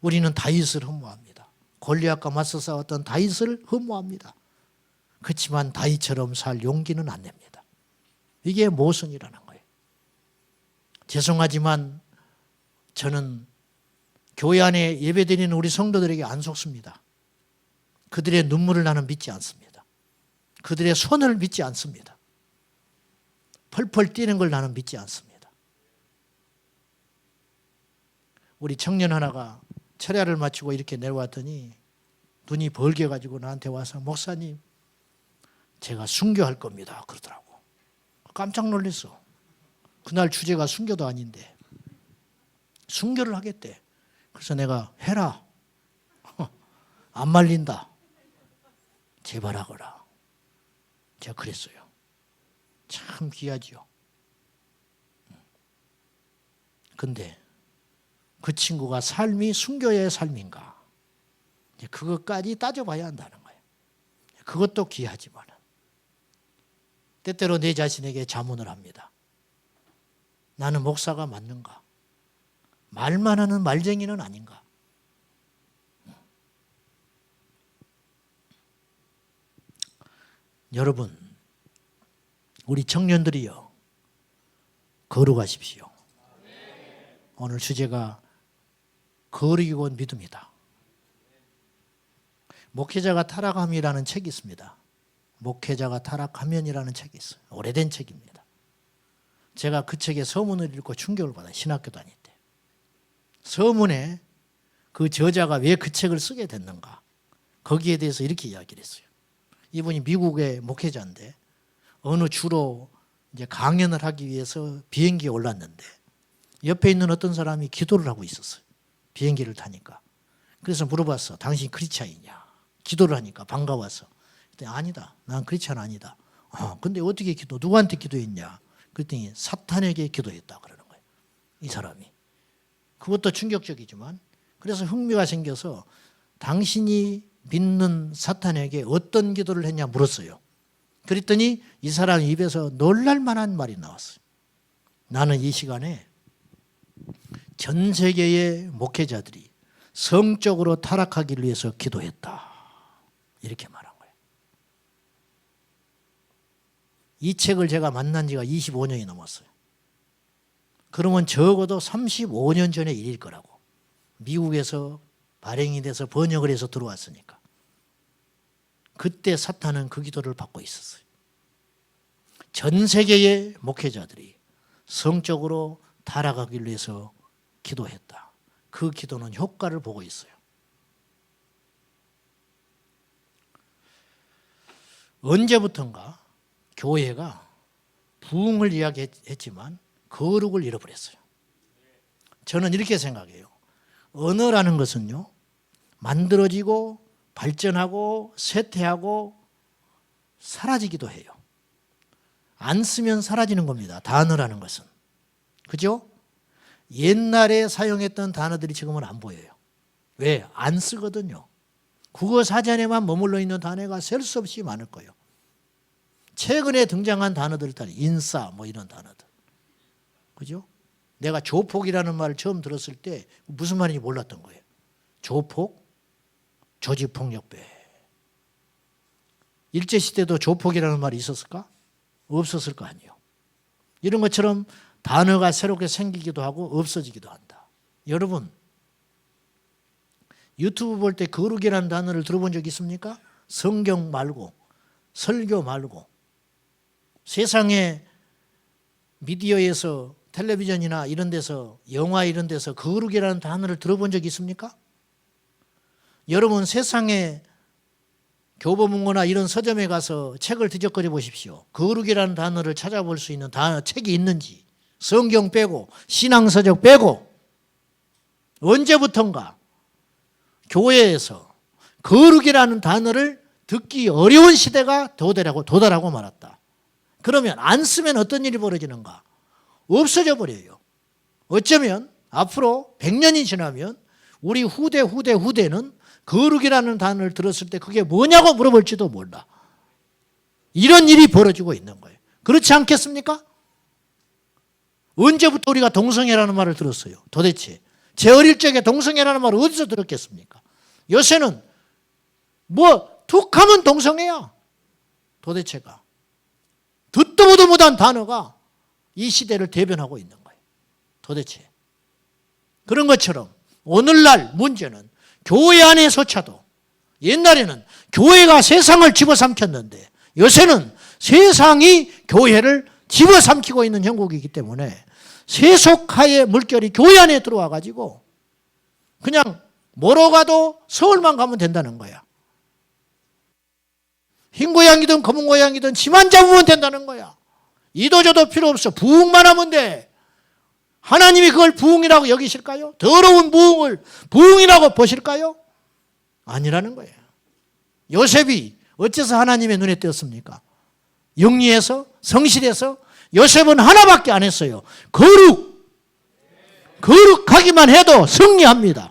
우리는 다윗을 흠모합니다. 골리앗과 맞서 싸웠던 다윗을 흠모합니다. 그렇지만 다윗처럼 살 용기는 안 냅니다. 이게 모순이라는 거예요. 죄송하지만 저는 교회 안에 예배드리는 우리 성도들에게 안 속습니다. 그들의 눈물을 나는 믿지 않습니다. 그들의 손을 믿지 않습니다. 펄펄 뛰는 걸 나는 믿지 않습니다. 우리 청년 하나가 철야를 마치고 이렇게 내려왔더니 눈이 벌게가지고 나한테 와서 목사님 제가 순교할 겁니다 그러더라고. 깜짝 놀랐어. 그날 주제가 순교도 아닌데 순교를 하겠대. 그래서 내가 해라. 안 말린다. 제발 하거라. 제가 그랬어요. 참 귀하지요. 근데 그 친구가 삶이 순교의 삶인가? 그것까지 따져봐야 한다는 거예요. 그것도 귀하지만 때때로 내 자신에게 자문을 합니다. 나는 목사가 맞는가? 말만 하는 말쟁이는 아닌가? 여러분, 우리 청년들이요, 거룩하십시오. 오늘 주제가 거룩이고 믿음이다. 목회자가 타락함이라는 책이 있습니다. 목회자가 타락하면이라는 책이 있어요. 오래된 책입니다. 제가 그 책의 서문을 읽고 충격을 받아요. 신학교 다닐 때. 서문에 그 저자가 왜 그 책을 쓰게 됐는가, 거기에 대해서 이렇게 이야기를 했어요. 이분이 미국의 목회자인데 어느 주로 이제 강연을 하기 위해서 비행기에 올랐는데 옆에 있는 어떤 사람이 기도를 하고 있었어요. 비행기를 타니까. 그래서 물어봤어. 당신 크리스찬이냐? 기도를 하니까 반가워서. 그랬더니 아니다. 난 크리스찬 아니다. 근데 어떻게 누구한테 기도했냐? 그랬더니 사탄에게 기도했다 그러는 거예요. 이 사람이. 그것도 충격적이지만, 그래서 흥미가 생겨서 당신이 믿는 사탄에게 어떤 기도를 했냐 물었어요. 그랬더니 이 사람 입에서 놀랄 만한 말이 나왔어요. 나는 이 시간에 전 세계의 목회자들이 성적으로 타락하기를 위해서 기도했다. 이렇게 말한 거예요. 이 책을 제가 만난 지가 25년이 넘었어요. 그러면 적어도 35년 전의 일일 거라고. 미국에서 발행이 돼서 번역을 해서 들어왔으니까. 그때 사탄은 그 기도를 받고 있었어요. 전 세계의 목회자들이 성적으로 타락하기를 위해서 기도했다. 그 기도는 효과를 보고 있어요. 언제부턴가 교회가 부흥을 이야기했지만 거룩을 잃어버렸어요. 저는 이렇게 생각해요. 언어라는 것은요, 만들어지고 발전하고 쇠퇴하고 사라지기도 해요. 안 쓰면 사라지는 겁니다. 단어라는 것은. 그죠? 옛날에 사용했던 단어들이 지금은 안 보여요. 왜? 안 쓰거든요. 국어 사전에만 머물러 있는 단어가 셀 수 없이 많을 거예요. 최근에 등장한 단어들, 인싸 뭐 이런 단어들. 그죠? 내가 조폭이라는 말을 처음 들었을 때 무슨 말인지 몰랐던 거예요. 조폭, 조직폭력배. 일제시대도 조폭이라는 말이 있었을까? 없었을 거 아니에요. 이런 것처럼 단어가 새롭게 생기기도 하고 없어지기도 한다. 여러분, 유튜브 볼 때 거룩이라는 단어를 들어본 적 있습니까? 성경 말고 설교 말고 세상에 미디어에서 텔레비전이나 이런 데서 영화 이런 데서 거룩이라는 단어를 들어본 적 있습니까? 여러분 세상에 교보문고나 이런 서점에 가서 책을 뒤적거려 보십시오. 거룩이라는 단어를 찾아볼 수 있는 책이 있는지, 성경 빼고 신앙서적 빼고 언제부턴가 교회에서 거룩이라는 단어를 듣기 어려운 시대가 도달하고 말았다. 그러면 안 쓰면 어떤 일이 벌어지는가? 없어져 버려요. 어쩌면 앞으로 100년이 지나면 우리 후대는 거룩이라는 단어를 들었을 때 그게 뭐냐고 물어볼지도 몰라. 이런 일이 벌어지고 있는 거예요. 그렇지 않겠습니까? 언제부터 우리가 동성애라는 말을 들었어요? 도대체 제 어릴 적에 동성애라는 말을 어디서 들었겠습니까? 요새는 툭 하면 동성애야. 도대체가 듣도 보도 못한 단어가 이 시대를 대변하고 있는 거예요. 도대체 그런 것처럼 오늘날 문제는 교회 안에서차도 옛날에는 교회가 세상을 집어삼켰는데 요새는 세상이 교회를 집어삼키고 있는 형국이기 때문에 세속화의 물결이 교회 안에 들어와 가지고 그냥 뭐로 가도 서울만 가면 된다는 거야. 흰 고양이든 검은 고양이든 지만 잡으면 된다는 거야. 이도저도 필요 없어. 부흥만 하면 돼. 하나님이 그걸 부흥이라고 여기실까요? 더러운 부흥을 부흥이라고 보실까요? 아니라는 거예요. 요셉이 어째서 하나님의 눈에 띄었습니까? 영리해서 성실해서 요셉은 하나밖에 안 했어요. 거룩하기만 해도 승리합니다.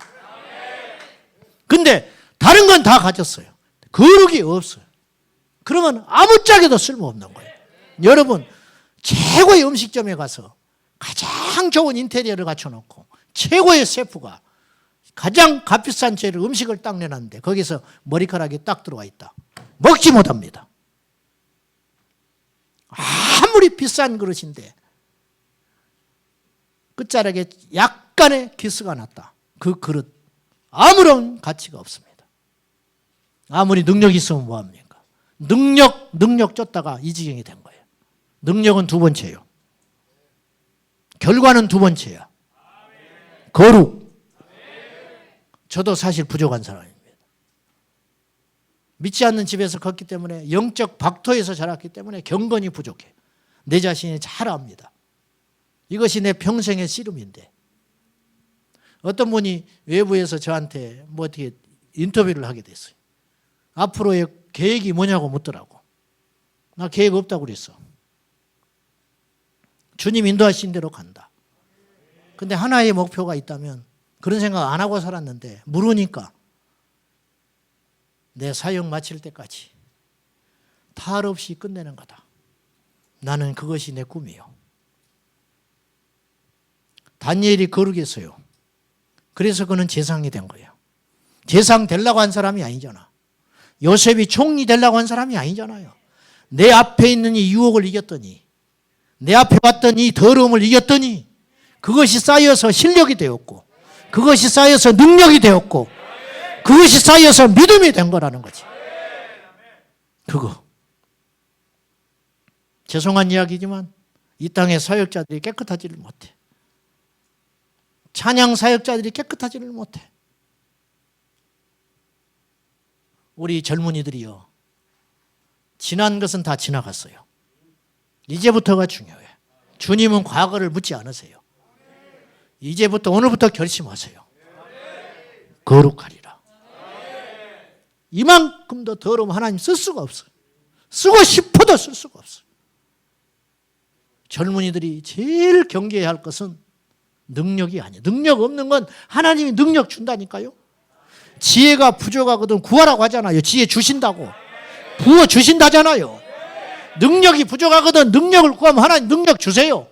근데 다른 건 다 가졌어요. 거룩이 없어요. 그러면 아무짝에도 쓸모없는 거예요. 여러분 최고의 음식점에 가서 가장 좋은 인테리어를 갖춰놓고 최고의 셰프가 가장 값비싼 재료 음식을 딱 내놨는데 거기서 머리카락이 딱 들어와 있다. 먹지 못합니다. 아무리 비싼 그릇인데 끝자락에 약간의 기스가 났다. 그 그릇 아무런 가치가 없습니다. 아무리 능력이 있으면 뭐합니까? 능력 쫓다가 이 지경이 된 거예요. 능력은 두 번째예요. 결과는 두 번째야. 거룩. 저도 사실 부족한 사람입니다. 믿지 않는 집에서 컸기 때문에 영적 박토에서 자랐기 때문에 경건이 부족해. 내 자신이 잘 압니다. 이것이 내 평생의 씨름인데 어떤 분이 외부에서 저한테 어떻게 인터뷰를 하게 됐어요. 앞으로의 계획이 뭐냐고 묻더라고. 나 계획 없다고 그랬어. 주님 인도하신 대로 간다. 근데 하나의 목표가 있다면 그런 생각 안 하고 살았는데 물으니까 내 사역 마칠 때까지 탈 없이 끝내는 거다. 나는 그것이 내 꿈이요. 다니엘이 거룩했어요. 그래서 그는 제상이 된 거예요. 제상 되려고 한 사람이 아니잖아. 요셉이 총리 되려고 한 사람이 아니잖아요. 내 앞에 있는 이 유혹을 이겼더니 내 앞에 왔던 이 더러움을 이겼더니 그것이 쌓여서 실력이 되었고 그것이 쌓여서 능력이 되었고 그것이 쌓여서 믿음이 된 거라는 거지. 그거. 죄송한 이야기지만 이 땅의 사역자들이 깨끗하지를 못해. 찬양 사역자들이 깨끗하지를 못해. 우리 젊은이들이요. 지난 것은 다 지나갔어요. 이제부터가 중요해. 주님은 과거를 묻지 않으세요. 이제부터 오늘부터 결심하세요. 거룩하리라. 이만큼 더 더러움 하나님 쓸 수가 없어요. 쓰고 싶어도 쓸 수가 없어요. 젊은이들이 제일 경계해야 할 것은 능력이 아니에요. 능력 없는 건 하나님이 능력 준다니까요. 지혜가 부족하거든 구하라고 하잖아요. 지혜 주신다고. 부어 주신다잖아요. 능력이 부족하거든 능력을 구하면 하나님 능력 주세요.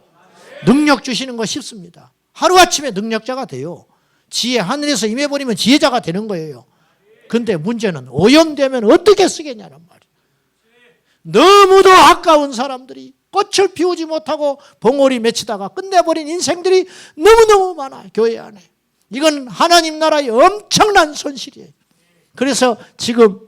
능력 주시는 거 쉽습니다. 하루아침에 능력자가 돼요. 지혜 하늘에서 임해버리면 지혜자가 되는 거예요. 근데 문제는 오염되면 어떻게 쓰겠냐는 말이에요. 너무도 아까운 사람들이 꽃을 피우지 못하고 봉오리 맺히다가 끝내버린 인생들이 너무너무 많아요. 교회 안에. 이건 하나님 나라의 엄청난 손실이에요. 그래서 지금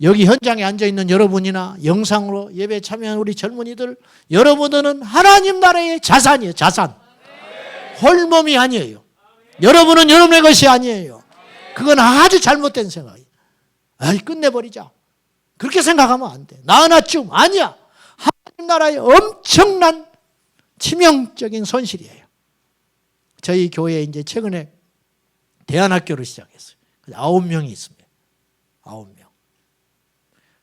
여기 현장에 앉아있는 여러분이나 영상으로 예배 참여한 우리 젊은이들, 여러분들은 하나님 나라의 자산이에요. 자산. 홀몸이 아니에요. 여러분은 여러분의 것이 아니에요. 그건 아주 잘못된 생각이에요. 아이, 끝내버리자. 그렇게 생각하면 안 돼. 나 하나쯤 아니야. 하나님 나라의 엄청난 치명적인 손실이에요. 저희 교회에 이제 최근에 대안학교를 시작했어요. 9명이 있습니다. 9명.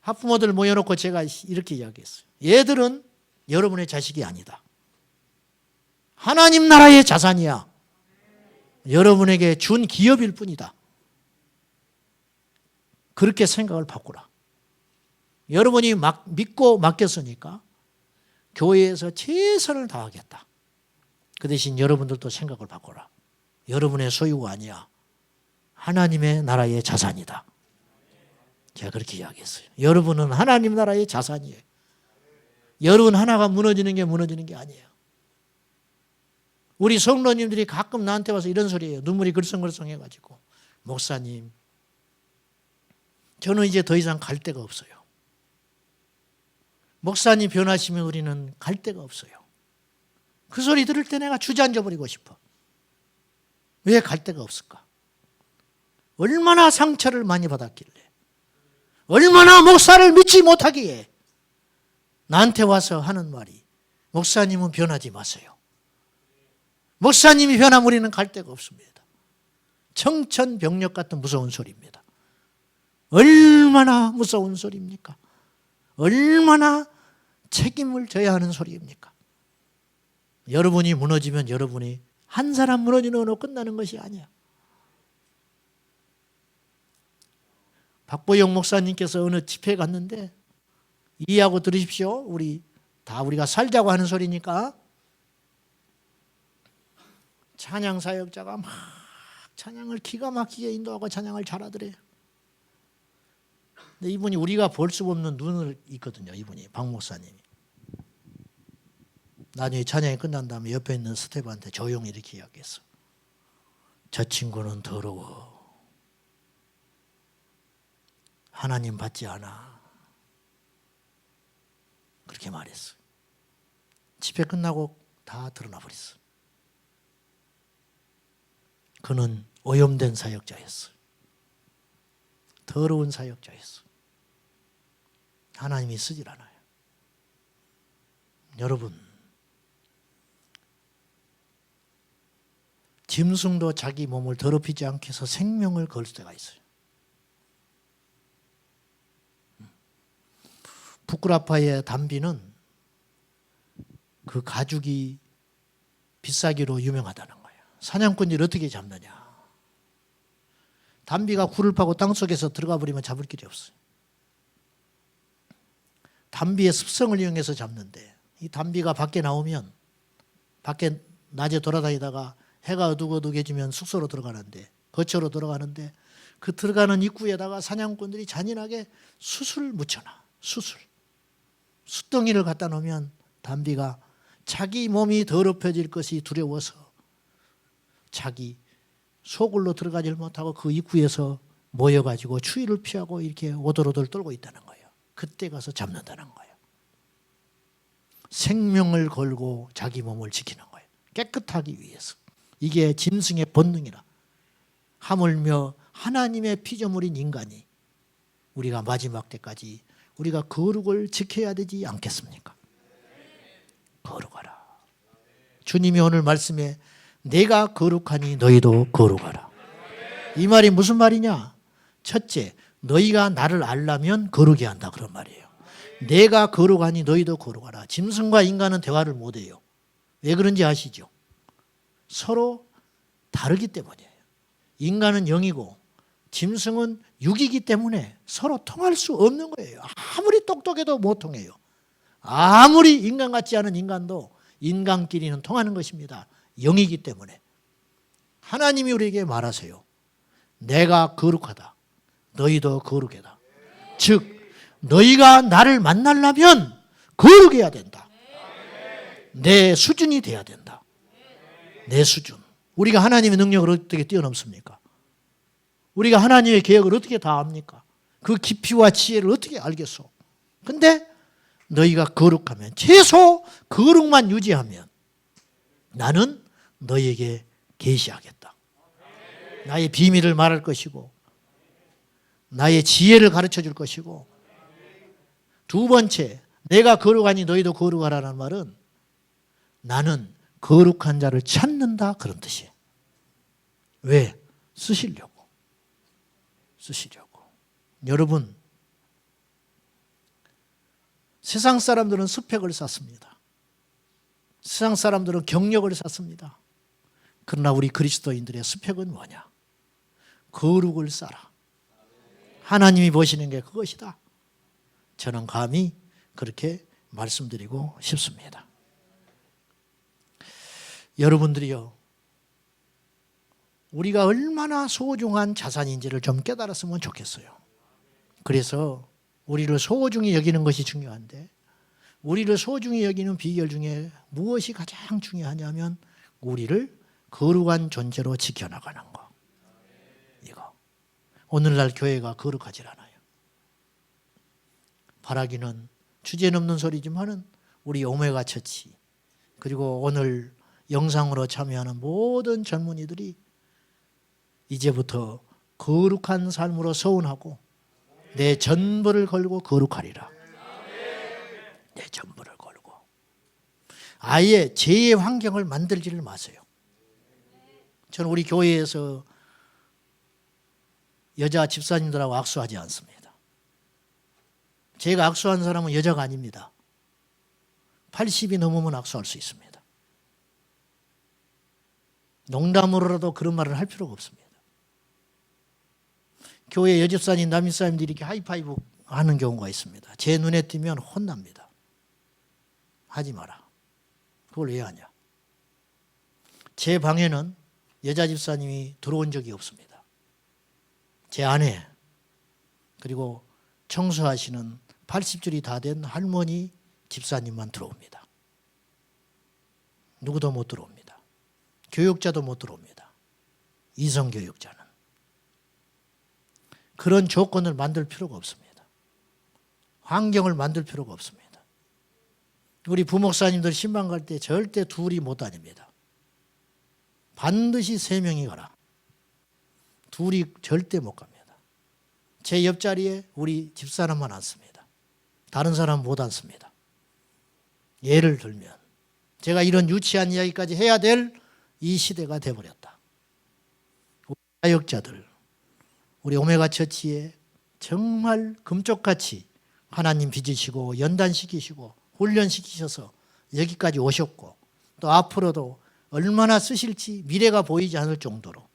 학부모들 모여놓고 제가 이렇게 이야기했어요. 얘들은 여러분의 자식이 아니다. 하나님 나라의 자산이야. 여러분에게 준 기업일 뿐이다. 그렇게 생각을 바꾸라. 여러분이 믿고 맡겼으니까 교회에서 최선을 다하겠다. 그 대신 여러분들도 생각을 바꿔라. 여러분의 소유가 아니야. 하나님의 나라의 자산이다. 제가 그렇게 이야기했어요. 여러분은 하나님 나라의 자산이에요. 여러분 하나가 무너지는 게 아니에요. 우리 성도님들이 가끔 나한테 와서 이런 소리예요. 눈물이 글썽글썽 해가지고, 목사님, 저는 이제 더 이상 갈 데가 없어요. 목사님 변하시면 우리는 갈 데가 없어요. 그 소리 들을 때 내가 주저앉아 버리고 싶어. 왜 갈 데가 없을까? 얼마나 상처를 많이 받았길래, 얼마나 목사를 믿지 못하기에 나한테 와서 하는 말이, 목사님은 변하지 마세요. 목사님이 변하면 우리는 갈 데가 없습니다. 청천벽력 같은 무서운 소리입니다. 얼마나 무서운 소리입니까? 얼마나 책임을 져야 하는 소리입니까? 여러분이 무너지면 여러분이, 한 사람 무너지는 걸로 끝나는 것이 아니야. 박보영 목사님께서 어느 집회에 갔는데, 이해하고 들으십시오. 우리가 살자고 하는 소리니까. 찬양 사역자가 막 찬양을 기가 막히게 인도하고 찬양을 잘하더래요. 근데 이분이 우리가 볼 수 없는 눈을 있거든요. 이분이, 박 목사님이. 나중에 찬양이 끝난 다음에 옆에 있는 스태프한테 조용히 이렇게 이야기했어. 저 친구는 더러워. 하나님 받지 않아. 그렇게 말했어. 집회 끝나고 다 드러나 버렸어. 그는 오염된 사역자였어. 더러운 사역자였어. 하나님이 쓰질 않아요. 여러분, 짐승도 자기 몸을 더럽히지 않게 해서 생명을 걸 때가 있어요. 부끄라파의 담비는 그 가죽이 비싸기로 유명하다는 거예요. 사냥꾼들이 어떻게 잡느냐. 담비가 굴을 파고 땅속에서 들어가 버리면 잡을 길이 없어요. 담비의 습성을 이용해서 잡는데, 이 담비가 밖에 나오면, 밖에 낮에 돌아다니다가 해가 어둑어둑해지면 숙소로 들어가는데, 거처로 들어가는데, 그 들어가는 입구에다가 사냥꾼들이 잔인하게 숯을 묻혀놔. 숯덩이를 갖다 놓으면 담비가 자기 몸이 더럽혀질 것이 두려워서 자기 소굴로 들어가질 못하고 그 입구에서 모여가지고 추위를 피하고 이렇게 오돌오돌 떨고 있다는 거예요. 그때 가서 잡는다는 거예요. 생명을 걸고 자기 몸을 지키는 거예요. 깨끗하기 위해서. 이게 짐승의 본능이라. 하물며 하나님의 피조물인 인간이 우리가 마지막 때까지 우리가 거룩을 지켜야 되지 않겠습니까? 거룩하라. 주님이 오늘 말씀에 내가 거룩하니 너희도 거룩하라. 이 말이 무슨 말이냐? 첫째, 너희가 나를 알려면 거룩해야 한다, 그런 말이에요. 내가 거룩하니 너희도 거룩하라. 짐승과 인간은 대화를 못해요. 왜 그런지 아시죠? 서로 다르기 때문이에요. 인간은 영이고 짐승은 육이기 때문에 서로 통할 수 없는 거예요. 아무리 똑똑해도 못 통해요. 아무리 인간 같지 않은 인간도 인간끼리는 통하는 것입니다. 영이기 때문에. 하나님이 우리에게 말하세요. 내가 거룩하다. 너희도 거룩하다. 즉 너희가 나를 만나려면 거룩해야 된다. 내 수준이 돼야 된다. 내 수준. 우리가 하나님의 능력을 어떻게 뛰어넘습니까? 우리가 하나님의 계획을 어떻게 다 압니까? 그 깊이와 지혜를 어떻게 알겠소? 근데 너희가 거룩하면, 최소 거룩만 유지하면 나는 너희에게 계시하겠다. 나의 비밀을 말할 것이고 나의 지혜를 가르쳐 줄 것이고, 두 번째, 내가 거룩하니 너희도 거룩하라는 말은 나는 거룩한 자를 찾는다, 그런 뜻이에요. 왜? 쓰시려고. 여러분, 세상 사람들은 스펙을 쌓습니다. 세상 사람들은 경력을 쌓습니다. 그러나 우리 그리스도인들의 스펙은 뭐냐? 거룩을 쌓아. 하나님이 보시는 게 그것이다. 저는 감히 그렇게 말씀드리고 싶습니다. 여러분들이요, 우리가 얼마나 소중한 자산인지를 좀 깨달았으면 좋겠어요. 그래서 우리를 소중히 여기는 것이 중요한데, 우리를 소중히 여기는 비결 중에 무엇이 가장 중요하냐면 우리를 거룩한 존재로 지켜나가는 거. 이거. 오늘날 교회가 거룩하질 않아요. 바라기는 주제넘는 소리지만은 우리 오메가 처치, 그리고 오늘 영상으로 참여하는 모든 젊은이들이 이제부터 거룩한 삶으로 서운하고 내 전부를 걸고 거룩하리라. 내 전부를 걸고. 아예 죄의 환경을 만들지를 마세요. 저는 우리 교회에서 여자 집사님들하고 악수하지 않습니다. 제가 악수한 사람은 여자가 아닙니다. 80이 넘으면 악수할 수 있습니다. 농담으로라도 그런 말을 할 필요가 없습니다. 교회 여집사님, 남집사님들이 이렇게 하이파이브 하는 경우가 있습니다. 제 눈에 띄면 혼납니다. 하지 마라. 그걸 왜 하냐? 제 방에는 여자 집사님이 들어온 적이 없습니다. 제 아내, 그리고 청소하시는 80줄이 다 된 할머니 집사님만 들어옵니다. 누구도 못 들어옵니다. 교육자도 못 들어옵니다. 이성교육자는. 그런 조건을 만들 필요가 없습니다. 환경을 만들 필요가 없습니다. 우리 부목사님들 신방 갈 때 절대 둘이 못 다닙니다. 반드시 3명이 가라. 둘이 절대 못 갑니다. 제 옆자리에 우리 집사람만 앉습니다. 다른 사람 못 앉습니다. 예를 들면 제가 이런 유치한 이야기까지 해야 될 이 시대가 돼버렸다. 우리 사역자들, 우리 오메가 처치에 정말 금쪽같이 하나님 빚으시고 연단시키시고 훈련시키셔서 여기까지 오셨고, 또 앞으로도 얼마나 쓰실지 미래가 보이지 않을 정도로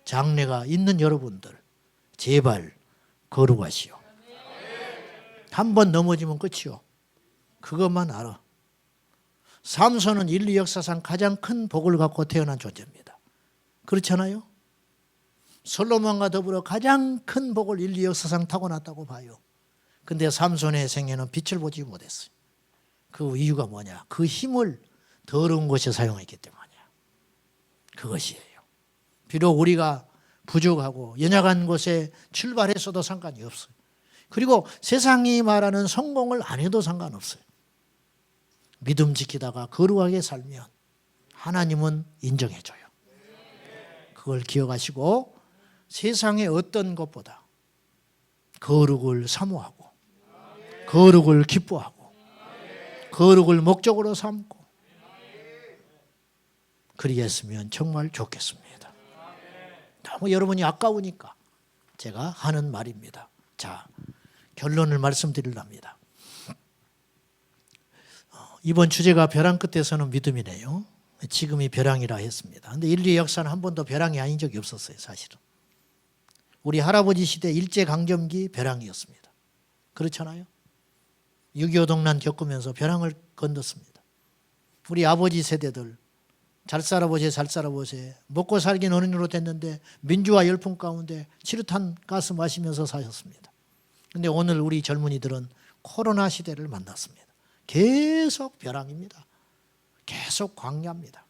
장래가 있는 여러분들, 제발 거룩하시오. 한 번 넘어지면 끝이요. 그것만 알아. 삼손은 인류 역사상 가장 큰 복을 갖고 태어난 존재입니다. 그렇잖아요? 솔로몬과 더불어 가장 큰 복을 인류 역사상 타고났다고 봐요. 근데 삼손의 생애는 빛을 보지 못했어요. 그 이유가 뭐냐? 그 힘을 더러운 곳에 사용했기 때문이야. 그것이에요. 비록 우리가 부족하고 연약한 곳에 출발했어도 상관이 없어요. 그리고 세상이 말하는 성공을 안 해도 상관없어요. 믿음 지키다가 거룩하게 살면 하나님은 인정해줘요. 그걸 기억하시고 세상의 어떤 것보다 거룩을 사모하고 거룩을 기뻐하고 거룩을 목적으로 삼고 그리했으면 정말 좋겠습니다. 너무 여러분이 아까우니까 제가 하는 말입니다. 자, 결론을 말씀드리랍니다. 이번 주제가 벼랑 끝에서는 믿음이네요. 지금이 벼랑이라 했습니다. 그런데 인류의 역사는 한 번도 벼랑이 아닌 적이 없었어요, 사실은. 우리 할아버지 시대 일제강점기 벼랑이었습니다. 그렇잖아요? 6.25 동란 겪으면서 벼랑을 건넜습니다. 우리 아버지 세대들 잘 살아보세 잘 살아보세 먹고 살긴 어느 정도 됐는데 민주화 열풍 가운데 치르탄 가스 마시면서 사셨습니다. 그런데 오늘 우리 젊은이들은 코로나 시대를 만났습니다. 계속 벼랑입니다. 계속 광야입니다.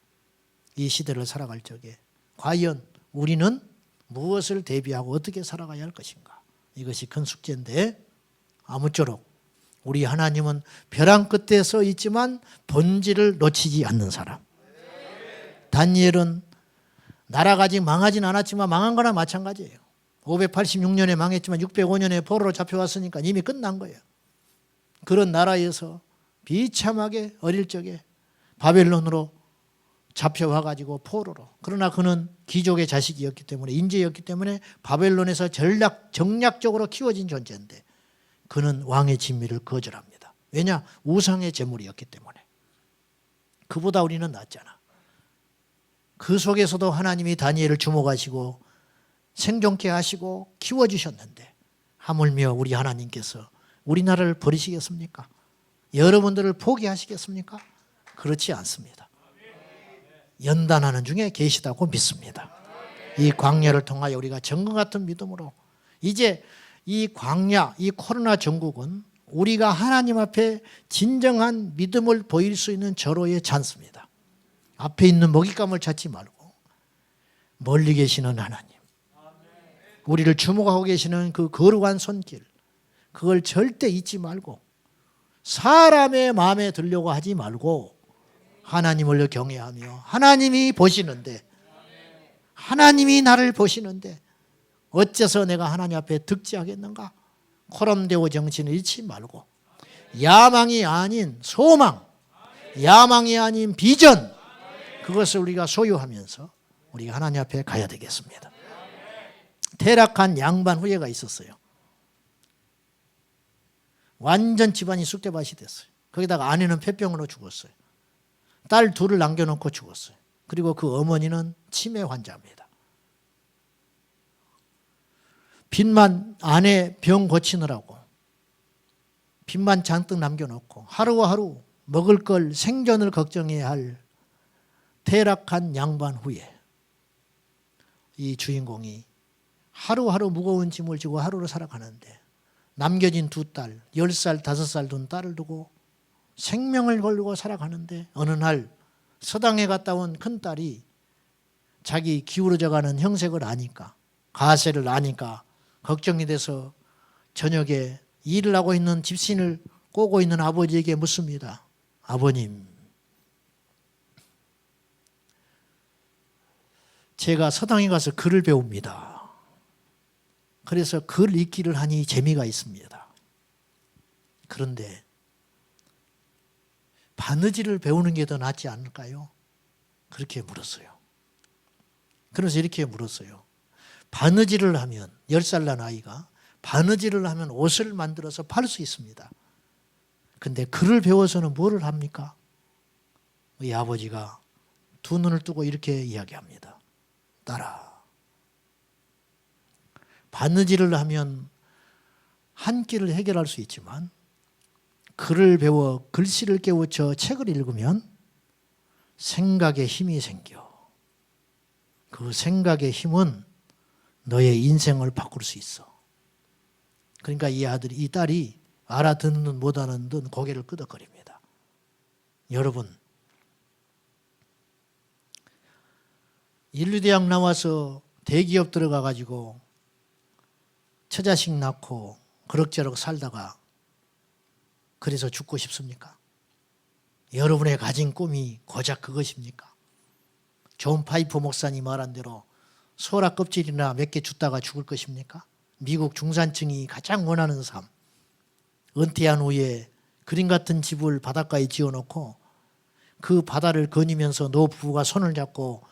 이 시대를 살아갈 적에 과연 우리는 무엇을 대비하고 어떻게 살아가야 할 것인가? 이것이 큰 숙제인데 아무쪼록 우리 하나님은 벼랑 끝에 서 있지만 본질을 놓치지 않는 사람. 다니엘은 나라가 아직 망하진 않았지만 망한 거나 마찬가지예요. 586년에 망했지만 605년에 포로로 잡혀왔으니까 이미 끝난 거예요. 그런 나라에서 비참하게 어릴 적에 바벨론으로 잡혀와가지고 포로로. 그러나 그는 귀족의 자식이었기 때문에 인재였기 때문에 바벨론에서 정략적으로 키워진 존재인데 그는 왕의 진미를 거절합니다. 왜냐? 우상의 제물이었기 때문에. 그보다 우리는 낫잖아. 그 속에서도 하나님이 다니엘을 주목하시고 생존케 하시고 키워주셨는데 하물며 우리 하나님께서 우리나라를 버리시겠습니까? 여러분들을 포기하시겠습니까? 그렇지 않습니다. 연단하는 중에 계시다고 믿습니다. 이 광야를 통하여 우리가 정금 같은 믿음으로 이제 이 광야, 이 코로나 전국은 우리가 하나님 앞에 진정한 믿음을 보일 수 있는 절호의 찬스입니다. 앞에 있는 먹잇감을 찾지 말고 멀리 계시는 하나님, 우리를 주목하고 계시는 그 거룩한 손길, 그걸 절대 잊지 말고 사람의 마음에 들려고 하지 말고 하나님을 경외하며 하나님이 보시는데, 하나님이 나를 보시는데 어째서 내가 하나님 앞에 득지하겠는가? 코람데오 정신을 잃지 말고 야망이 아닌 소망, 야망이 아닌 비전, 그것을 우리가 소유하면서 우리가 하나님 앞에 가야 되겠습니다. 퇴락한 양반 후예가 있었어요. 완전 집안이 쑥대밭이 됐어요. 거기다가 아내는 폐병으로 죽었어요. 딸 둘을 남겨놓고 죽었어요. 그리고 그 어머니는 치매 환자입니다. 빚만 아내 병 고치느라고 빚만 잔뜩 남겨놓고 하루하루 먹을 걸 생존을 걱정해야 할 퇴락한 양반 후에 이 주인공이 하루하루 무거운 짐을 지고 하루를 살아가는데 남겨진 두 딸, 10살, 5살 둔 딸을 두고 생명을 걸고 살아가는데 어느 날 서당에 갔다 온 큰딸이 자기 기울어져가는 형색을 아니까, 가세를 아니까 걱정이 돼서 저녁에 일을 하고 있는 집신을 꼬고 있는 아버지에게 묻습니다. 아버님, 제가 서당에 가서 글을 배웁니다. 그래서 글 읽기를 하니 재미가 있습니다. 그런데 바느질을 배우는 게 더 낫지 않을까요? 그렇게 물었어요. 그래서 이렇게 물었어요. 바느질을 하면 10살 난 아이가 바느질을 하면 옷을 만들어서 팔 수 있습니다. 근데 글을 배워서는 뭐를 합니까? 이 아버지가 두 눈을 뜨고 이렇게 이야기합니다. 딸아, 바느질을 하면 한 끼를 해결할 수 있지만 글을 배워 글씨를 깨우쳐 책을 읽으면 생각의 힘이 생겨. 그 생각의 힘은 너의 인생을 바꿀 수 있어. 그러니까 이 딸이 알아듣는 듯 못하는 듯 고개를 끄덕거립니다. 여러분, 인류대학 나와서 대기업 들어가가지고 처자식 낳고 그럭저럭 살다가 그래서 죽고 싶습니까? 여러분의 가진 꿈이 고작 그것입니까? 존 파이프 목사님 말한 대로 소라 껍질이나 몇 개 줍다가 죽을 것입니까? 미국 중산층이 가장 원하는 삶, 은퇴한 후에 그림 같은 집을 바닷가에 지어놓고 그 바다를 거니면서 노부부가 손을 잡고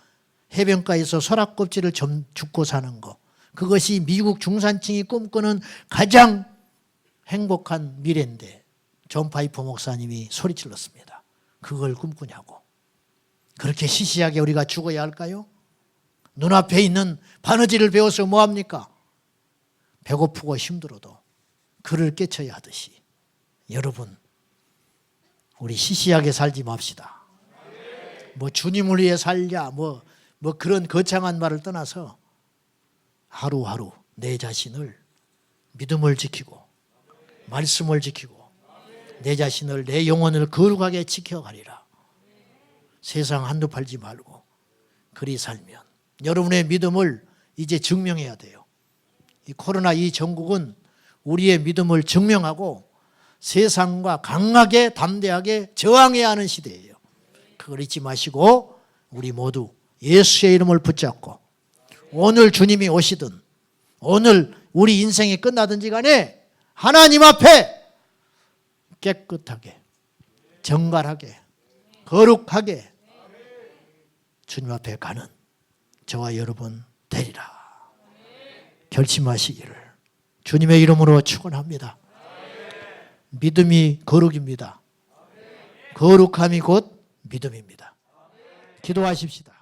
해변가에서 소라 껍질을 줍고 사는 거, 그것이 미국 중산층이 꿈꾸는 가장 행복한 미래인데 존 파이프 목사님이 소리질렀습니다. 그걸 꿈꾸냐고. 그렇게 시시하게 우리가 죽어야 할까요? 눈앞에 있는 바느질을 배워서 뭐합니까? 배고프고 힘들어도 글을 깨쳐야 하듯이 여러분, 우리 시시하게 살지 맙시다. 뭐 주님을 위해 살자 뭐 그런 거창한 말을 떠나서 하루하루 내 자신을 믿음을 지키고 말씀을 지키고 내 자신을, 내 영혼을 거룩하게 지켜가리라. 세상 한두 팔지 말고 그리 살면 여러분의 믿음을 이제 증명해야 돼요. 이 코로나 이 전국은 우리의 믿음을 증명하고 세상과 강하게 담대하게 저항해야 하는 시대예요. 그걸 잊지 마시고 우리 모두 예수의 이름을 붙잡고 오늘 주님이 오시든 오늘 우리 인생이 끝나든지 간에 하나님 앞에 깨끗하게 정갈하게 거룩하게 주님 앞에 가는 저와 여러분 되리라. 결심하시기를 주님의 이름으로 축원합니다. 믿음이 거룩입니다. 거룩함이 곧 믿음입니다. 기도하십시다.